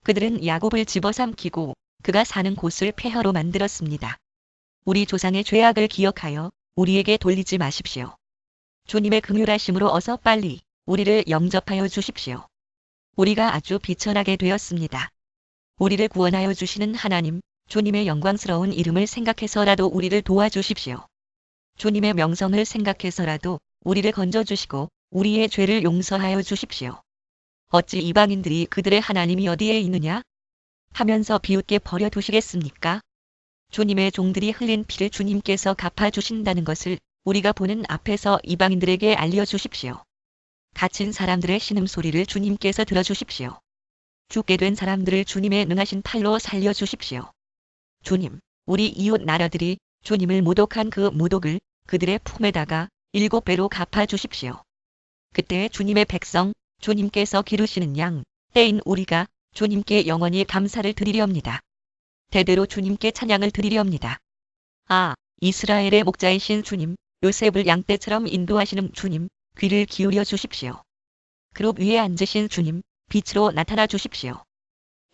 그들은 야곱을 집어삼키고 그가 사는 곳을 폐허로 만들었습니다. 우리 조상의 죄악을 기억하여 우리에게 돌리지 마십시오. 주님의 긍휼하심으로 어서 빨리 우리를 영접하여 주십시오. 우리가 아주 비천하게 되었습니다. 우리를 구원하여 주시는 하나님, 주님의 영광스러운 이름을 생각해서라도 우리를 도와주십시오. 주님의 명성을 생각해서라도 우리를 건져주시고 우리의 죄를 용서하여 주십시오. 어찌 이방인들이 그들의 하나님이 어디에 있느냐? 하면서 비웃게 버려두시겠습니까? 주님의 종들이 흘린 피를 주님께서 갚아주신다는 것을 우리가 보는 앞에서 이방인들에게 알려주십시오. 갇힌 사람들의 신음소리를 주님께서 들어주십시오. 죽게 된 사람들을 주님의 능하신 팔로 살려주십시오. 주님, 우리 이웃 나라들이 주님을 모독한 그 모독을 그들의 품에다가 7배로 갚아주십시오. 그때 주님의 백성, 주님께서 기르시는 양, 때인 우리가 주님께 영원히 감사를 드리렵니다. 대대로 주님께 찬양을 드리렵니다. 아, 이스라엘의 목자이신 주님, 요셉을 양떼처럼 인도하시는 주님, 귀를 기울여 주십시오. 그룹 위에 앉으신 주님, 빛으로 나타나 주십시오.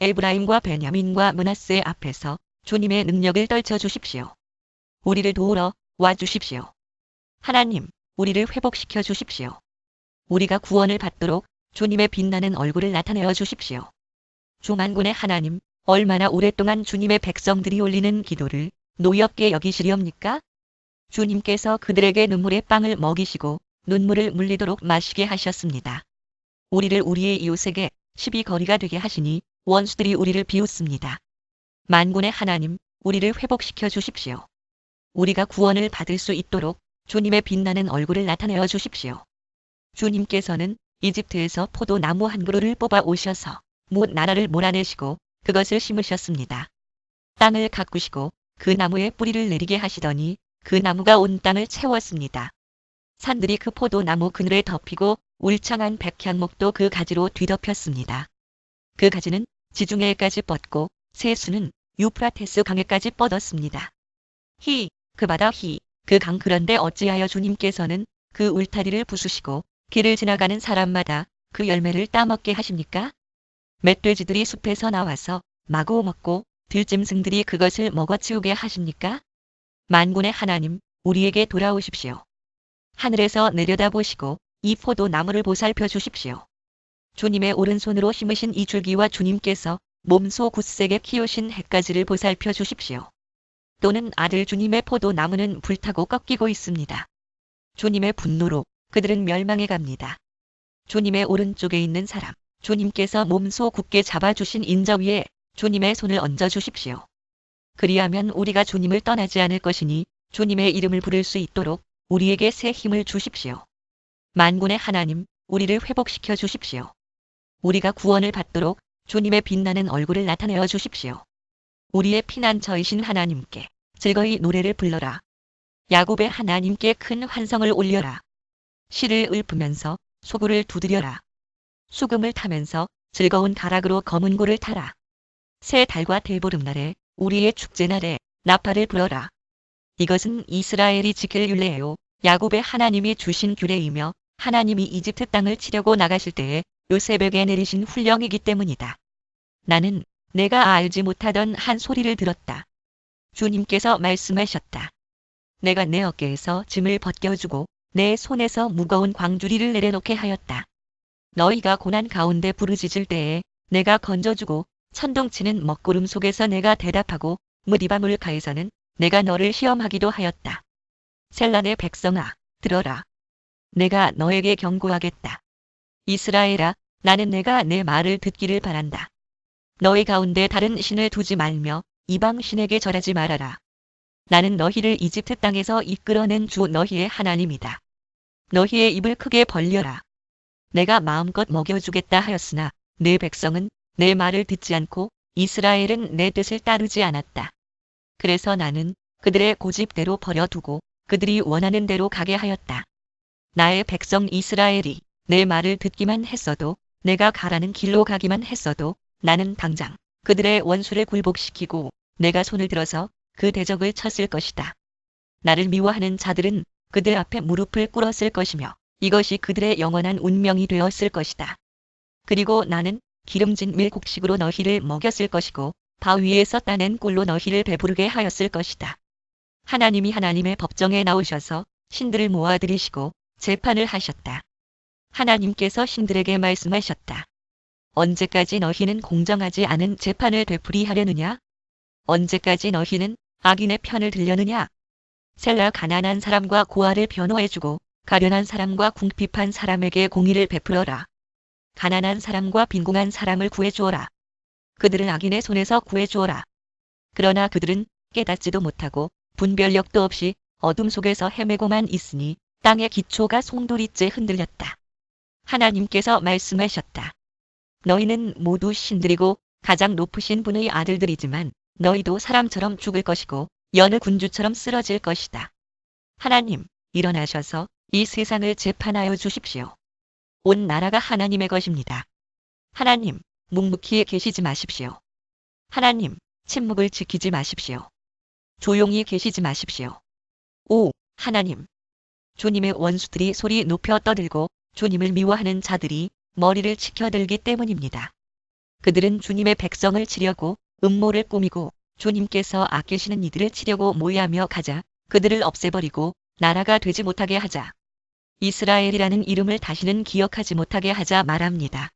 에브라임과 베냐민과 므낫세 앞에서 주님의 능력을 떨쳐 주십시오. 우리를 도우러 와 주십시오. 하나님, 우리를 회복시켜 주십시오. 우리가 구원을 받도록 주님의 빛나는 얼굴을 나타내어 주십시오. 주 만군의 하나님, 얼마나 오랫동안 주님의 백성들이 올리는 기도를 노엽게 여기시리옵니까? 주님께서 그들에게 눈물의 빵을 먹이시고 눈물을 물리도록 마시게 하셨습니다. 우리를 우리의 이웃에게 시비거리가 되게 하시니 원수들이 우리를 비웃습니다. 만군의 하나님, 우리를 회복시켜 주십시오. 우리가 구원을 받을 수 있도록 주님의 빛나는 얼굴을 나타내어 주십시오. 주님께서는 이집트에서 포도나무 한 그루를 뽑아 오셔서 뭇 나라를 몰아내시고 그것을 심으셨습니다. 땅을 가꾸시고 그 나무에 뿌리를 내리게 하시더니 그 나무가 온 땅을 채웠습니다. 산들이 그 포도나무 그늘에 덮이고 울창한 백향목도 그 가지로 뒤덮였습니다. 그 가지는 지중해까지 뻗고 세수는 유프라테스 강에까지 뻗었습니다. 그 바다 그 강 그런데 어찌하여 주님께서는 그 울타리를 부수시고 길을 지나가는 사람마다 그 열매를 따먹게 하십니까? 멧돼지들이 숲에서 나와서 마구 먹고 들짐승들이 그것을 먹어치우게 하십니까? 만군의 하나님, 우리에게 돌아오십시오. 하늘에서 내려다보시고 이 포도나무를 보살펴 주십시오. 주님의 오른손으로 심으신 이 줄기와 주님께서 몸소 굳세게 키우신 햇가지를 보살펴 주십시오. 또는 아들 주님의 포도나무는 불타고 꺾이고 있습니다. 주님의 분노로 그들은 멸망해 갑니다. 주님의 오른쪽에 있는 사람, 주님께서 몸소 굳게 잡아주신 인저 위에 주님의 손을 얹어 주십시오. 그리하면 우리가 주님을 떠나지 않을 것이니 주님의 이름을 부를 수 있도록 우리에게 새 힘을 주십시오. 만군의 하나님, 우리를 회복시켜 주십시오. 우리가 구원을 받도록 주님의 빛나는 얼굴을 나타내어 주십시오. 우리의 피난처이신 하나님께 즐거이 노래를 불러라. 야곱의 하나님께 큰 환성을 올려라. 시를 읊으면서 소구를 두드려라. 수금을 타면서 즐거운 가락으로 검은 고를 타라. 새 달과 대보름날에 우리의 축제날에 나팔을 불어라. 이것은 이스라엘이 지킬 율례요 야곱의 하나님이 주신 규례이며 하나님이 이집트 땅을 치려고 나가실 때에 요셉에게 내리신 훈령이기 때문이다. 나는 내가 알지 못하던 한 소리를 들었다. 주님께서 말씀하셨다. 내가 내 어깨에서 짐을 벗겨주고 내 손에서 무거운 광주리를 내려놓게 하였다. 너희가 고난 가운데 부르짖을 때에 내가 건져주고 천둥치는 먹구름 속에서 내가 대답하고 무디바 물가에서는 내가 너를 시험하기도 하였다. 셀라 내 백성아, 들어라. 내가 너에게 경고하겠다. 이스라엘아, 나는 내가 내 말을 듣기를 바란다. 너희 가운데 다른 신을 두지 말며 이방 신에게 절하지 말아라. 나는 너희를 이집트 땅에서 이끌어낸 주 너희의 하나님이다. 너희의 입을 크게 벌려라. 내가 마음껏 먹여주겠다 하였으나 내 백성은 내 말을 듣지 않고 이스라엘은 내 뜻을 따르지 않았다. 그래서 나는 그들의 고집대로 버려두고 그들이 원하는 대로 가게 하였다. 나의 백성 이스라엘이 내 말을 듣기만 했어도 내가 가라는 길로 가기만 했어도 나는 당장 그들의 원수를 굴복시키고 내가 손을 들어서 그 대적을 쳤을 것이다. 나를 미워하는 자들은 그들 앞에 무릎을 꿇었을 것이며 이것이 그들의 영원한 운명이 되었을 것이다. 그리고 나는 기름진 밀국식으로 너희를 먹였을 것이고 바위에서 따낸 꿀로 너희를 배부르게 하였을 것이다. 하나님이 하나님의 법정에 나오셔서 신들을 모아들이시고 재판을 하셨다. 하나님께서 신들에게 말씀하셨다. 언제까지 너희는 공정하지 않은 재판을 되풀이하려느냐? 언제까지 너희는 악인의 편을 들려느냐? 셀라 가난한 사람과 고아를 변호해주고 가련한 사람과 궁핍한 사람에게 공의를 베풀어라. 가난한 사람과 빈궁한 사람을 구해주어라. 그들은 악인의 손에서 구해주어라. 그러나 그들은 깨닫지도 못하고 분별력도 없이 어둠 속에서 헤매고만 있으니 땅의 기초가 송두리째 흔들렸다. 하나님께서 말씀하셨다. 너희는 모두 신들이고 가장 높으신 분의 아들들이지만 너희도 사람처럼 죽을 것이고 여느 군주처럼 쓰러질 것이다. 하나님, 일어나셔서 이 세상을 재판하여 주십시오. 온 나라가 하나님의 것입니다. 하나님, 묵묵히 계시지 마십시오. 하나님, 침묵을 지키지 마십시오. 조용히 계시지 마십시오. 오, 하나님. 주님의 원수들이 소리 높여 떠들고 주님을 미워하는 자들이 머리를 치켜들기 때문입니다. 그들은 주님의 백성을 치려고 음모를 꾸미고 주님께서 아끼시는 이들을 치려고 모의하며 가자 그들을 없애버리고 나라가 되지 못하게 하자. 이스라엘이라는 이름을 다시는 기억하지 못하게 하자 말합니다.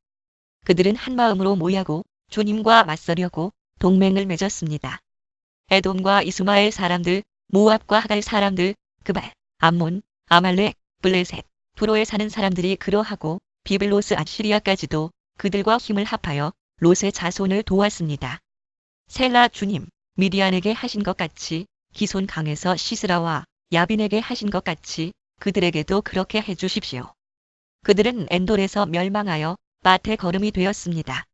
그들은 한마음으로 모이고 주님과 맞서려고 동맹을 맺었습니다. 에돔과 이스마엘 사람들, 모압과 하갈 사람들, 그발, 암몬, 아말렉, 블레셋, 두로에 사는 사람들이 그러하고 비블로스 아시리아까지도 그들과 힘을 합하여 롯의 자손을 도왔습니다. 셀라 주님, 미디안에게 하신 것 같이 기손 강에서 시스라와 야빈에게 하신 것 같이 그들에게도 그렇게 해주십시오. 그들은 엔돌에서 멸망하여 밭에 거름이 되었습니다.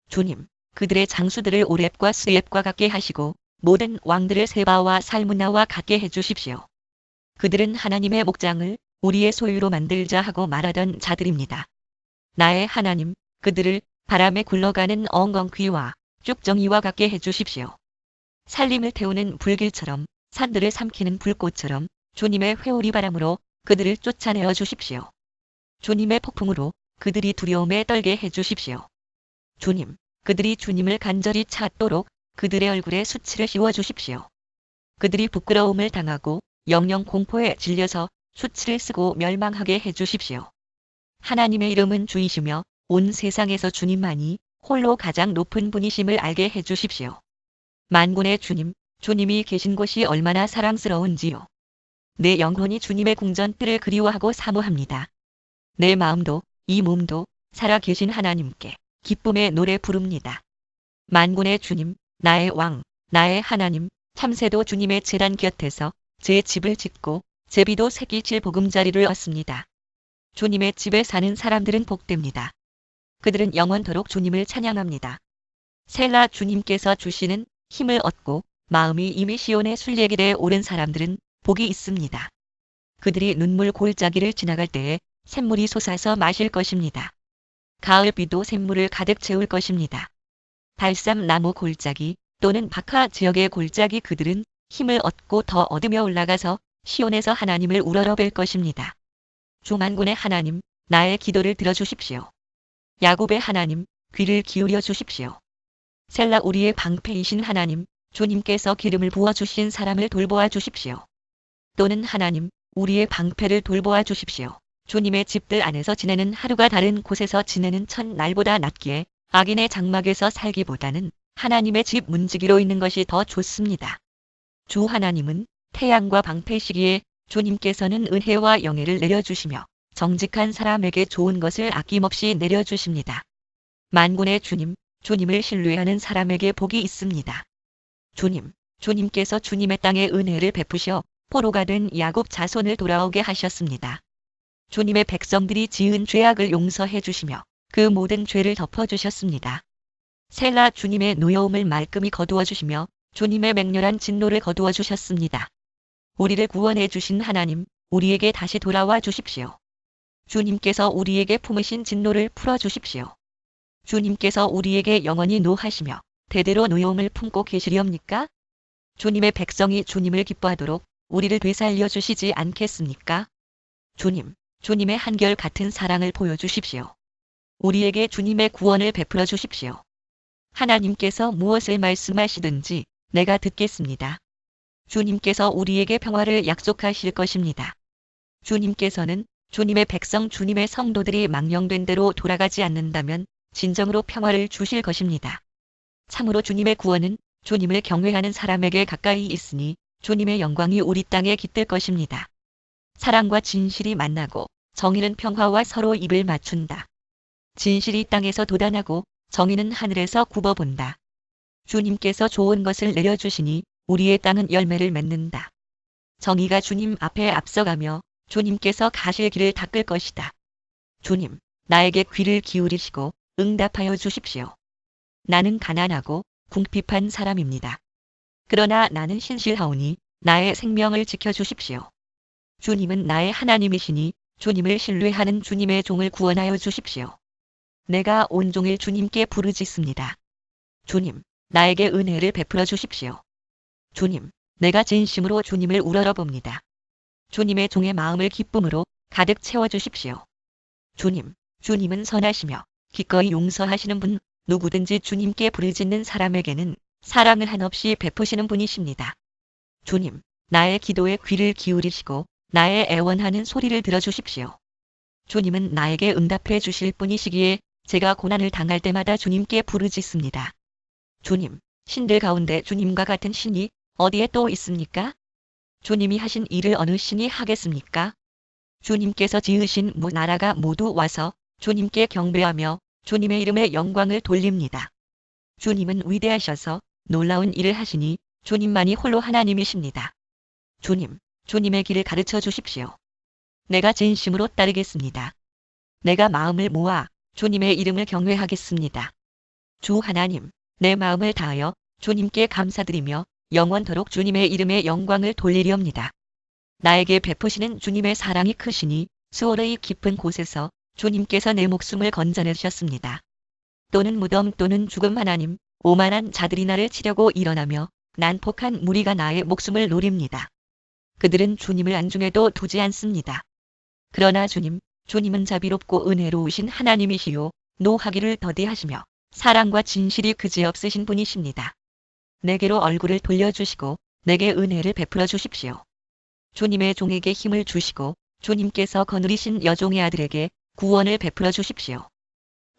주님, 그들의 장수들을 오렙과 스웹과 같게 하시고 모든 왕들을 세바와 살문나와 같게 해주십시오. 그들은 하나님의 목장을 우리의 소유로 만들자 하고 말하던 자들입니다. 나의 하나님, 그들을 바람에 굴러가는 엉겅퀴와 쭉정이와 같게 해주십시오. 살림을 태우는 불길처럼 산들을 삼키는 불꽃처럼 주님의 회오리 바람으로 그들을 쫓아내어 주십시오. 주님의 폭풍으로 그들이 두려움에 떨게 해주십시오. 주님, 그들이 주님을 간절히 찾도록 그들의 얼굴에 수치를 씌워 주십시오. 그들이 부끄러움을 당하고 영영 공포에 질려서 수치를 쓰고 멸망하게 해주십시오. 하나님의 이름은 주이시며 온 세상에서 주님만이 홀로 가장 높은 분이심을 알게 해주십시오. 만군의 주님, 주님이 계신 곳이 얼마나 사랑스러운지요. 내 영혼이 주님의 궁전뜰을 그리워하고 사모합니다. 내 마음도 이 몸도 살아계신 하나님께 기쁨의 노래 부릅니다. 만군의 주님, 나의 왕, 나의 하나님, 참새도 주님의 제단 곁에서 제 집을 짓고 제비도 새끼 질 보금자리를 얻습니다. 주님의 집에 사는 사람들은 복됩니다. 그들은 영원토록 주님을 찬양합니다. 셀라 주님께서 주시는 힘을 얻고 마음이 이미 시온의 순례길에 오른 사람들은 복이 있습니다. 그들이 눈물 골짜기를 지나갈 때에 샘물이 솟아서 마실 것입니다. 가을비도 샘물을 가득 채울 것입니다. 발삼 나무 골짜기 또는 박하 지역의 골짜기 그들은 힘을 얻고 더 얻으며 올라가서 시온에서 하나님을 우러러뵐 것입니다. 주만군의 하나님, 나의 기도를 들어주십시오. 야곱의 하나님, 귀를 기울여 주십시오. 셀라 우리의 방패이신 하나님, 주님께서 기름을 부어주신 사람을 돌보아 주십시오. 또는 하나님, 우리의 방패를 돌보아 주십시오. 주님의 집들 안에서 지내는 하루가 다른 곳에서 지내는 첫날보다 낫기에 악인의 장막에서 살기보다는 하나님의 집 문지기로 있는 것이 더 좋습니다. 주 하나님은 태양과 방패시기에 주님께서는 은혜와 영예를 내려주시며 정직한 사람에게 좋은 것을 아낌없이 내려주십니다. 만군의 주님, 주님을 신뢰하는 사람에게 복이 있습니다. 주님께서 주님의 땅에 은혜를 베푸셔 포로가 된 야곱 자손을 돌아오게 하셨습니다. 주님의 백성들이 지은 죄악을 용서해 주시며 그 모든 죄를 덮어주셨습니다. 셀라 주님의 노여움을 말끔히 거두어 주시며 주님의 맹렬한 진노를 거두어 주셨습니다. 우리를 구원해 주신 하나님, 우리에게 다시 돌아와 주십시오. 주님께서 우리에게 품으신 진노를 풀어 주십시오. 주님께서 우리에게 영원히 노하시며 대대로 노여움을 품고 계시리옵니까? 주님의 백성이 주님을 기뻐하도록 우리를 되살려 주시지 않겠습니까? 주님의 한결 같은 사랑을 보여주십시오. 우리에게 주님의 구원을 베풀어 주십시오. 하나님께서 무엇을 말씀하시든지 내가 듣겠습니다. 주님께서 우리에게 평화를 약속하실 것입니다. 주님께서는 주님의 백성 주님의 성도들이 망령된 대로 돌아가지 않는다면 진정으로 평화를 주실 것입니다. 참으로 주님의 구원은 주님을 경외하는 사람에게 가까이 있으니 주님의 영광이 우리 땅에 깃들 것입니다. 사랑과 진실이 만나고 정의는 평화와 서로 입을 맞춘다. 진실이 땅에서 돋아나고 정의는 하늘에서 굽어본다. 주님께서 좋은 것을 내려주시니 우리의 땅은 열매를 맺는다. 정의가 주님 앞에 앞서가며 주님께서 가실 길을 닦을 것이다. 주님, 나에게 귀를 기울이시고 응답하여 주십시오. 나는 가난하고 궁핍한 사람입니다. 그러나 나는 신실하오니 나의 생명을 지켜주십시오. 주님은 나의 하나님이시니 주님을 신뢰하는 주님의 종을 구원하여 주십시오. 내가 온종일 주님께 부르짖습니다. 주님, 나에게 은혜를 베풀어 주십시오. 주님, 내가 진심으로 주님을 우러러봅니다. 주님의 종의 마음을 기쁨으로 가득 채워주십시오. 주님은 선하시며 기꺼이 용서하시는 분, 누구든지 주님께 부르짖는 사람에게는 사랑을 한없이 베푸시는 분이십니다. 주님, 나의 기도에 귀를 기울이시고 나의 애원하는 소리를 들어주십시오. 주님은 나에게 응답해 주실 분이시기에 제가 고난을 당할 때마다 주님께 부르짖습니다. 주님, 신들 가운데 주님과 같은 신이 어디에 또 있습니까? 주님이 하신 일을 어느 신이 하겠습니까? 주님께서 지으신 나라가 모두 와서 주님께 경배하며 주님의 이름에 영광을 돌립니다. 주님은 위대하셔서 놀라운 일을 하시니 주님만이 홀로 하나님이십니다. 주님의 길을 가르쳐 주십시오. 내가 진심으로 따르겠습니다. 내가 마음을 모아 주님의 이름을 경외하겠습니다. 주 하나님, 내 마음을 다하여 주님께 감사드리며 영원토록 주님의 이름에 영광을 돌리리옵니다. 나에게 베푸시는 주님의 사랑이 크시니 수월의 깊은 곳에서 주님께서 내 목숨을 건져내셨습니다. 또는 무덤 또는 죽음 하나님, 오만한 자들이 나를 치려고 일어나며 난폭한 무리가 나의 목숨을 노립니다. 그들은 주님을 안중에도 두지 않습니다. 그러나 주님은 자비롭고 은혜로우신 하나님이시요 노하기를 더디하시며 사랑과 진실이 그지없으신 분이십니다. 내게로 얼굴을 돌려주시고 내게 은혜를 베풀어 주십시오. 주님의 종에게 힘을 주시고 주님께서 거느리신 여종의 아들에게 구원을 베풀어 주십시오.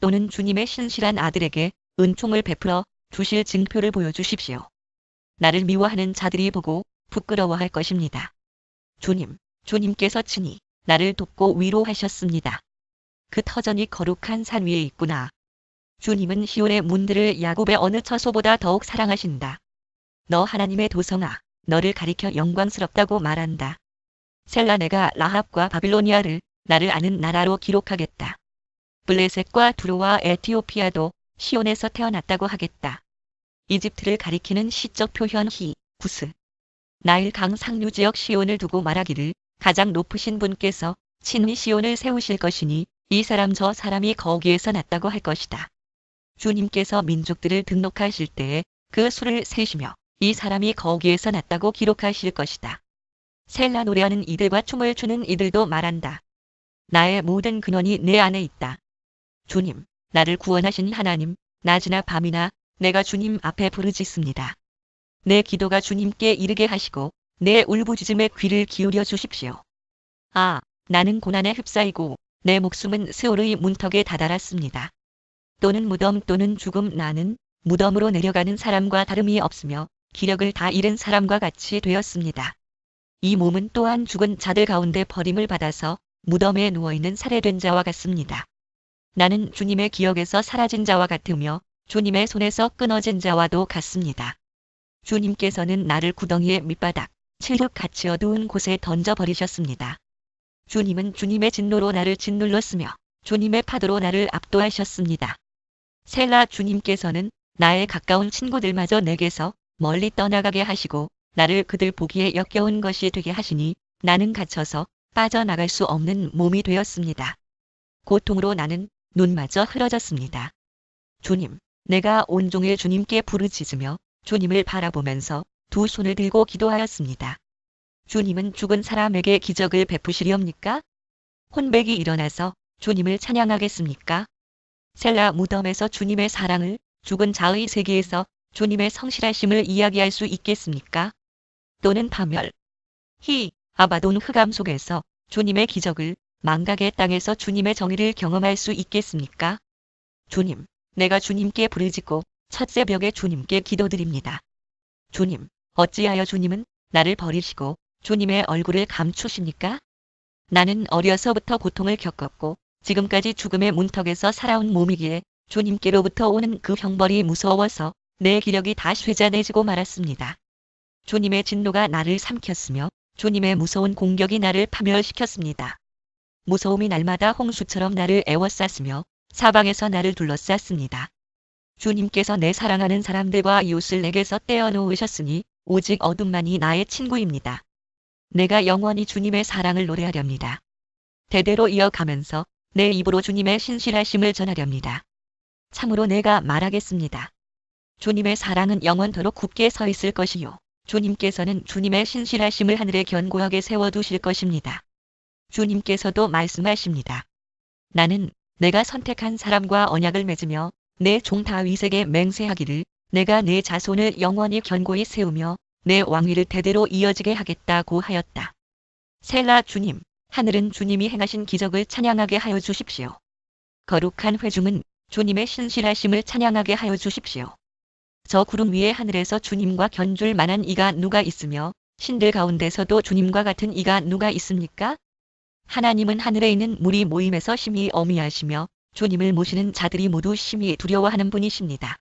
또는 주님의 신실한 아들에게 은총을 베풀어 주실 징표를 보여주십시오. 나를 미워하는 자들이 보고 부끄러워할 것입니다. 주님께서 친히 나를 돕고 위로하셨습니다. 그 터전이 거룩한 산 위에 있구나. 주님은 시온의 문들을 야곱의 어느 처소보다 더욱 사랑하신다. 너 하나님의 도성아, 너를 가리켜 영광스럽다고 말한다. 셀라, 내가 라합과 바빌로니아를 나를 아는 나라로 기록하겠다. 블레셋과 두로와 에티오피아도 시온에서 태어났다고 하겠다. 이집트를 가리키는 시적 표현 구스. 나일 강 상류 지역 시온을 두고 말하기를 가장 높으신 분께서 친히 시온을 세우실 것이니 이 사람 저 사람이 거기에서 났다고 할 것이다. 주님께서 민족들을 등록하실 때에 그 수를 세시며 이 사람이 거기에서 났다고 기록하실 것이다. 셀라, 노래하는 이들과 춤을 추는 이들도 말한다. 나의 모든 근원이 내 안에 있다. 주님, 나를 구원하신 하나님, 낮이나 밤이나 내가 주님 앞에 부르짖습니다. 내 기도가 주님께 이르게 하시고 내 울부짖음에 귀를 기울여 주십시오. 아, 나는 고난에 휩싸이고 내 목숨은 세월의 문턱에 다다랐습니다. 또는 무덤 또는 죽음. 나는 무덤으로 내려가는 사람과 다름이 없으며 기력을 다 잃은 사람과 같이 되었습니다. 이 몸은 또한 죽은 자들 가운데 버림을 받아서 무덤에 누워있는 살해된 자와 같습니다. 나는 주님의 기억에서 사라진 자와 같으며 주님의 손에서 끊어진 자와도 같습니다. 주님께서는 나를 구덩이의 밑바닥, 칠흑같이 어두운 곳에 던져버리셨습니다. 주님은 주님의 진노로 나를 짓눌렀으며 주님의 파도로 나를 압도하셨습니다. 셀라. 주님께서는 나의 가까운 친구들마저 내게서 멀리 떠나가게 하시고 나를 그들 보기에 역겨운 것이 되게 하시니 나는 갇혀서 빠져나갈 수 없는 몸이 되었습니다. 고통으로 나는 눈마저 흐려졌습니다. 주님, 내가 온종일 주님께 부르짖으며 주님을 바라보면서 두 손을 들고 기도하였습니다. 주님은 죽은 사람에게 기적을 베푸시렵니까? 혼백이 일어나서 주님을 찬양하겠습니까? 셀라. 무덤에서 주님의 사랑을, 죽은 자의 세계에서 주님의 성실하심을 이야기할 수 있겠습니까? 또는 파멸, 아바돈 흑암 속에서 주님의 기적을, 망각의 땅에서 주님의 정의를 경험할 수 있겠습니까? 주님, 내가 주님께 부르짖고 첫 새벽에 주님께 기도드립니다. 주님, 어찌하여 주님은 나를 버리시고 주님의 얼굴을 감추십니까? 나는 어려서부터 고통을 겪었고 지금까지 죽음의 문턱에서 살아온 몸이기에 주님께로부터 오는 그 형벌이 무서워서 내 기력이 다 쇠잔해지고 말았습니다. 주님의 진노가 나를 삼켰으며 주님의 무서운 공격이 나를 파멸시켰습니다. 무서움이 날마다 홍수처럼 나를 에워쌌으며 사방에서 나를 둘러쌌습니다. 주님께서 내 사랑하는 사람들과 이웃을 내게서 떼어놓으셨으니 오직 어둠만이 나의 친구입니다. 내가 영원히 주님의 사랑을 노래하렵니다. 대대로 이어가면서 내 입으로 주님의 신실하심을 전하렵니다. 참으로 내가 말하겠습니다. 주님의 사랑은 영원토록 굳게 서 있을 것이요. 주님께서는 주님의 신실하심을 하늘에 견고하게 세워두실 것입니다. 주님께서도 말씀하십니다. 나는 내가 선택한 사람과 언약을 맺으며 내 종 다윗에게 맹세하기를 내가 내 자손을 영원히 견고히 세우며 내 왕위를 대대로 이어지게 하겠다고 하였다. 셀라. 주님, 하늘은 주님이 행하신 기적을 찬양하게 하여 주십시오. 거룩한 회중은 주님의 신실하심을 찬양하게 하여 주십시오. 저 구름 위에 하늘에서 주님과 견줄 만한 이가 누가 있으며 신들 가운데서도 주님과 같은 이가 누가 있습니까? 하나님은 하늘에 있는 무리 모임에서 심히 어미하시며 주님을 모시는 자들이 모두 심히 두려워하는 분이십니다.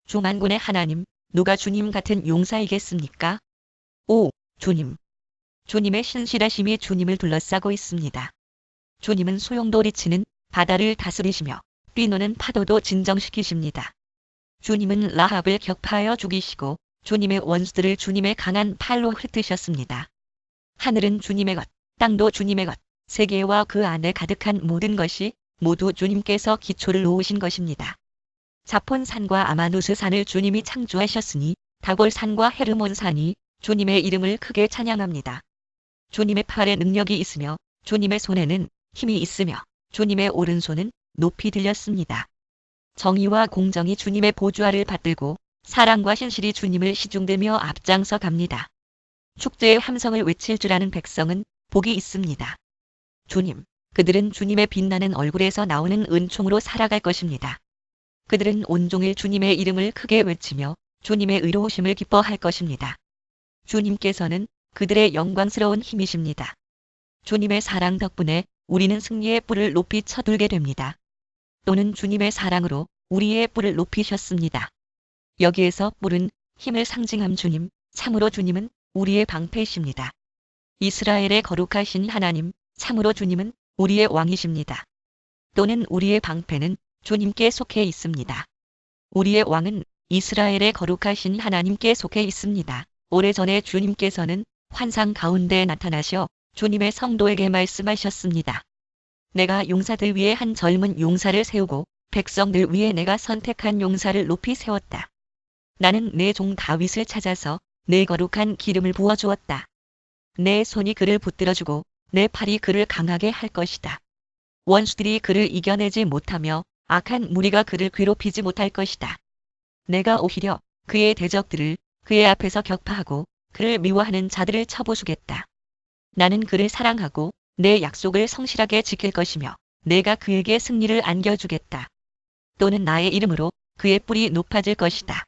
주만군의 하나님, 누가 주님 같은 용사이겠습니까? 오, 주님! 주님의 신실하심이 주님을 둘러싸고 있습니다. 주님은 소용돌이치는 바다를 다스리시며 뛰노는 파도도 진정시키십니다. 주님은 라합을 격파하여 죽이시고 주님의 원수들을 주님의 강한 팔로 흩으셨습니다. 하늘은 주님의 것, 땅도 주님의 것, 세계와 그 안에 가득한 모든 것이 모두 주님께서 기초를 놓으신 것입니다. 자폰산과 아마누스산을 주님이 창조하셨으니 다골산과 헤르몬산이 주님의 이름을 크게 찬양합니다. 주님의 팔에 능력이 있으며 주님의 손에는 힘이 있으며 주님의 오른손은 높이 들렸습니다. 정의와 공정이 주님의 보좌를 받들고 사랑과 신실이 주님을 시중들며 앞장서 갑니다. 축제의 함성을 외칠 줄 아는 백성은 복이 있습니다. 주님, 그들은 주님의 빛나는 얼굴에서 나오는 은총으로 살아갈 것입니다. 그들은 온종일 주님의 이름을 크게 외치며 주님의 의로우심을 기뻐할 것입니다. 주님께서는 그들의 영광스러운 힘이십니다. 주님의 사랑 덕분에 우리는 승리의 뿔을 높이 쳐들게 됩니다. 또는 주님의 사랑으로 우리의 뿔을 높이셨습니다. 여기에서 뿔은 힘을 상징함. 주님, 참으로 주님은 우리의 방패이십니다. 이스라엘의 거룩하신 하나님, 참으로 주님은 우리의 왕이십니다. 또는 우리의 방패는 주님께 속해 있습니다. 우리의 왕은 이스라엘의 거룩하신 하나님께 속해 있습니다. 오래전에 주님께서는 환상 가운데 나타나셔 주님의 성도에게 말씀하셨습니다. 내가 용사들 위에 한 젊은 용사를 세우고 백성들 위에 내가 선택한 용사를 높이 세웠다. 나는 내 종 다윗을 찾아서 내 거룩한 기름을 부어주었다. 내 손이 그를 붙들어주고 내 팔이 그를 강하게 할 것이다. 원수들이 그를 이겨내지 못하며 악한 무리가 그를 괴롭히지 못할 것이다. 내가 오히려 그의 대적들을 그의 앞에서 격파하고 그를 미워하는 자들을 쳐부수겠다. 나는 그를 사랑하고 내 약속을 성실하게 지킬 것이며 내가 그에게 승리를 안겨주겠다. 또는 나의 이름으로 그의 뿔이 높아질 것이다.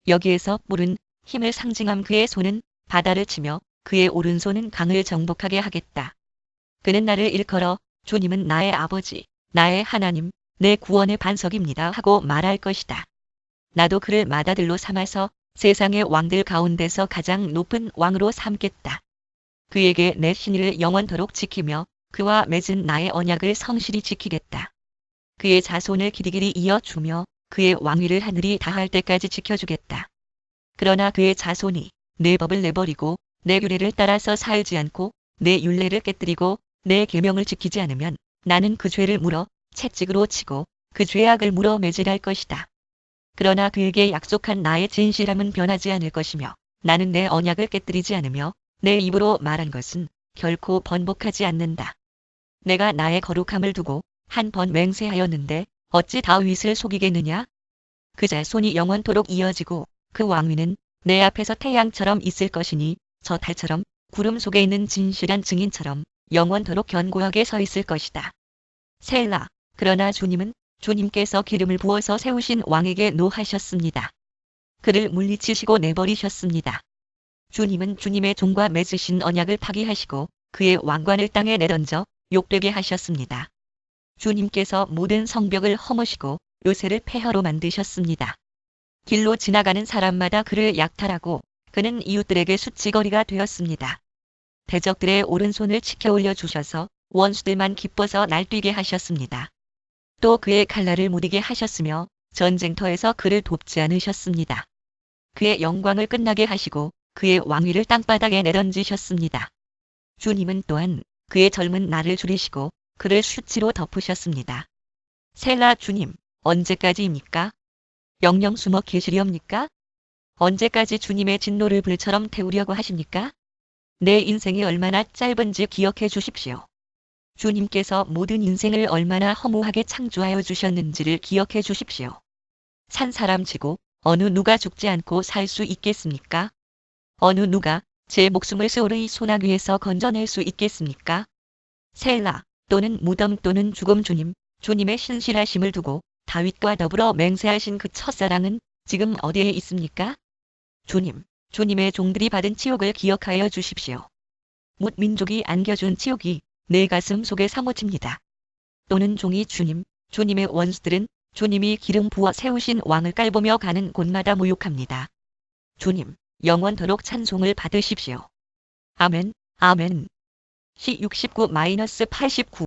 여기에서 뿔은 힘을 상징함. 그의 손은 바다를 치며 그의 오른손은 강을 정복하게 하겠다. 그는 나를 일컬어 주님은 나의 아버지, 나의 하나님, 내 구원의 반석입니다 하고 말할 것이다. 나도 그를 맏아들로 삼아서 세상의 왕들 가운데서 가장 높은 왕으로 삼겠다. 그에게 내 신의를 영원토록 지키며 그와 맺은 나의 언약을 성실히 지키겠다. 그의 자손을 길이길이 이어주며 그의 왕위를 하늘이 다할 때까지 지켜주겠다. 그러나 그의 자손이 내 법을 내버리고 내 규례를 따라서 살지 않고 내 율례를 깨뜨리고 내 계명을 지키지 않으면 나는 그 죄를 물어 채찍으로 치고 그 죄악을 물어 매질할 것이다. 그러나 그에게 약속한 나의 진실함은 변하지 않을 것이며 나는 내 언약을 깨뜨리지 않으며 내 입으로 말한 것은 결코 번복하지 않는다. 내가 나의 거룩함을 두고 한 번 맹세하였는데 어찌 다윗을 속이겠느냐? 그 자손이 영원토록 이어지고 그 왕위는 내 앞에서 태양처럼 있을 것이니 저 달처럼 구름 속에 있는 진실한 증인처럼 영원토록 견고하게 서 있을 것이다. 셀라. 그러나 주님께서 기름을 부어서 세우신 왕에게 노하셨습니다. 그를 물리치시고 내버리셨습니다. 주님은 주님의 종과 맺으신 언약을 파기하시고 그의 왕관을 땅에 내던져 욕되게 하셨습니다. 주님께서 모든 성벽을 허무시고 요새를 폐허로 만드셨습니다. 길로 지나가는 사람마다 그를 약탈하고 그는 이웃들에게 수치거리가 되었습니다. 대적들의 오른손을 치켜 올려주셔서 원수들만 기뻐서 날뛰게 하셨습니다. 또 그의 칼날을 무디게 하셨으며 전쟁터에서 그를 돕지 않으셨습니다. 그의 영광을 끝나게 하시고 그의 왕위를 땅바닥에 내던지셨습니다. 주님은 또한 그의 젊은 날을 줄이시고 그를 수치로 덮으셨습니다. 셀라. 주님, 언제까지입니까? 영영 숨어 계시렵니까? 언제까지 주님의 진노를 불처럼 태우려고 하십니까? 내 인생이 얼마나 짧은지 기억해 주십시오. 주님께서 모든 인생을 얼마나 허무하게 창조하여 주셨는지를 기억해 주십시오. 산 사람치고 어느 누가 죽지 않고 살 수 있겠습니까? 어느 누가 제 목숨을 세월의 소나귀에서 건져낼 수 있겠습니까? 셀라. 또는 무덤 또는 죽음. 주님의 신실하심을 두고 다윗과 더불어 맹세하신 그 첫사랑은 지금 어디에 있습니까? 주님의 종들이 받은 치욕을 기억하여 주십시오. 뭇 민족이 안겨준 치욕이 내 가슴 속에 사무칩니다. 또는 종이 주님의 원수들은 주님이 기름 부어 세우신 왕을 깔보며 가는 곳마다 모욕합니다. 주님, 영원토록 찬송을 받으십시오. 아멘, 아멘. 시 69-89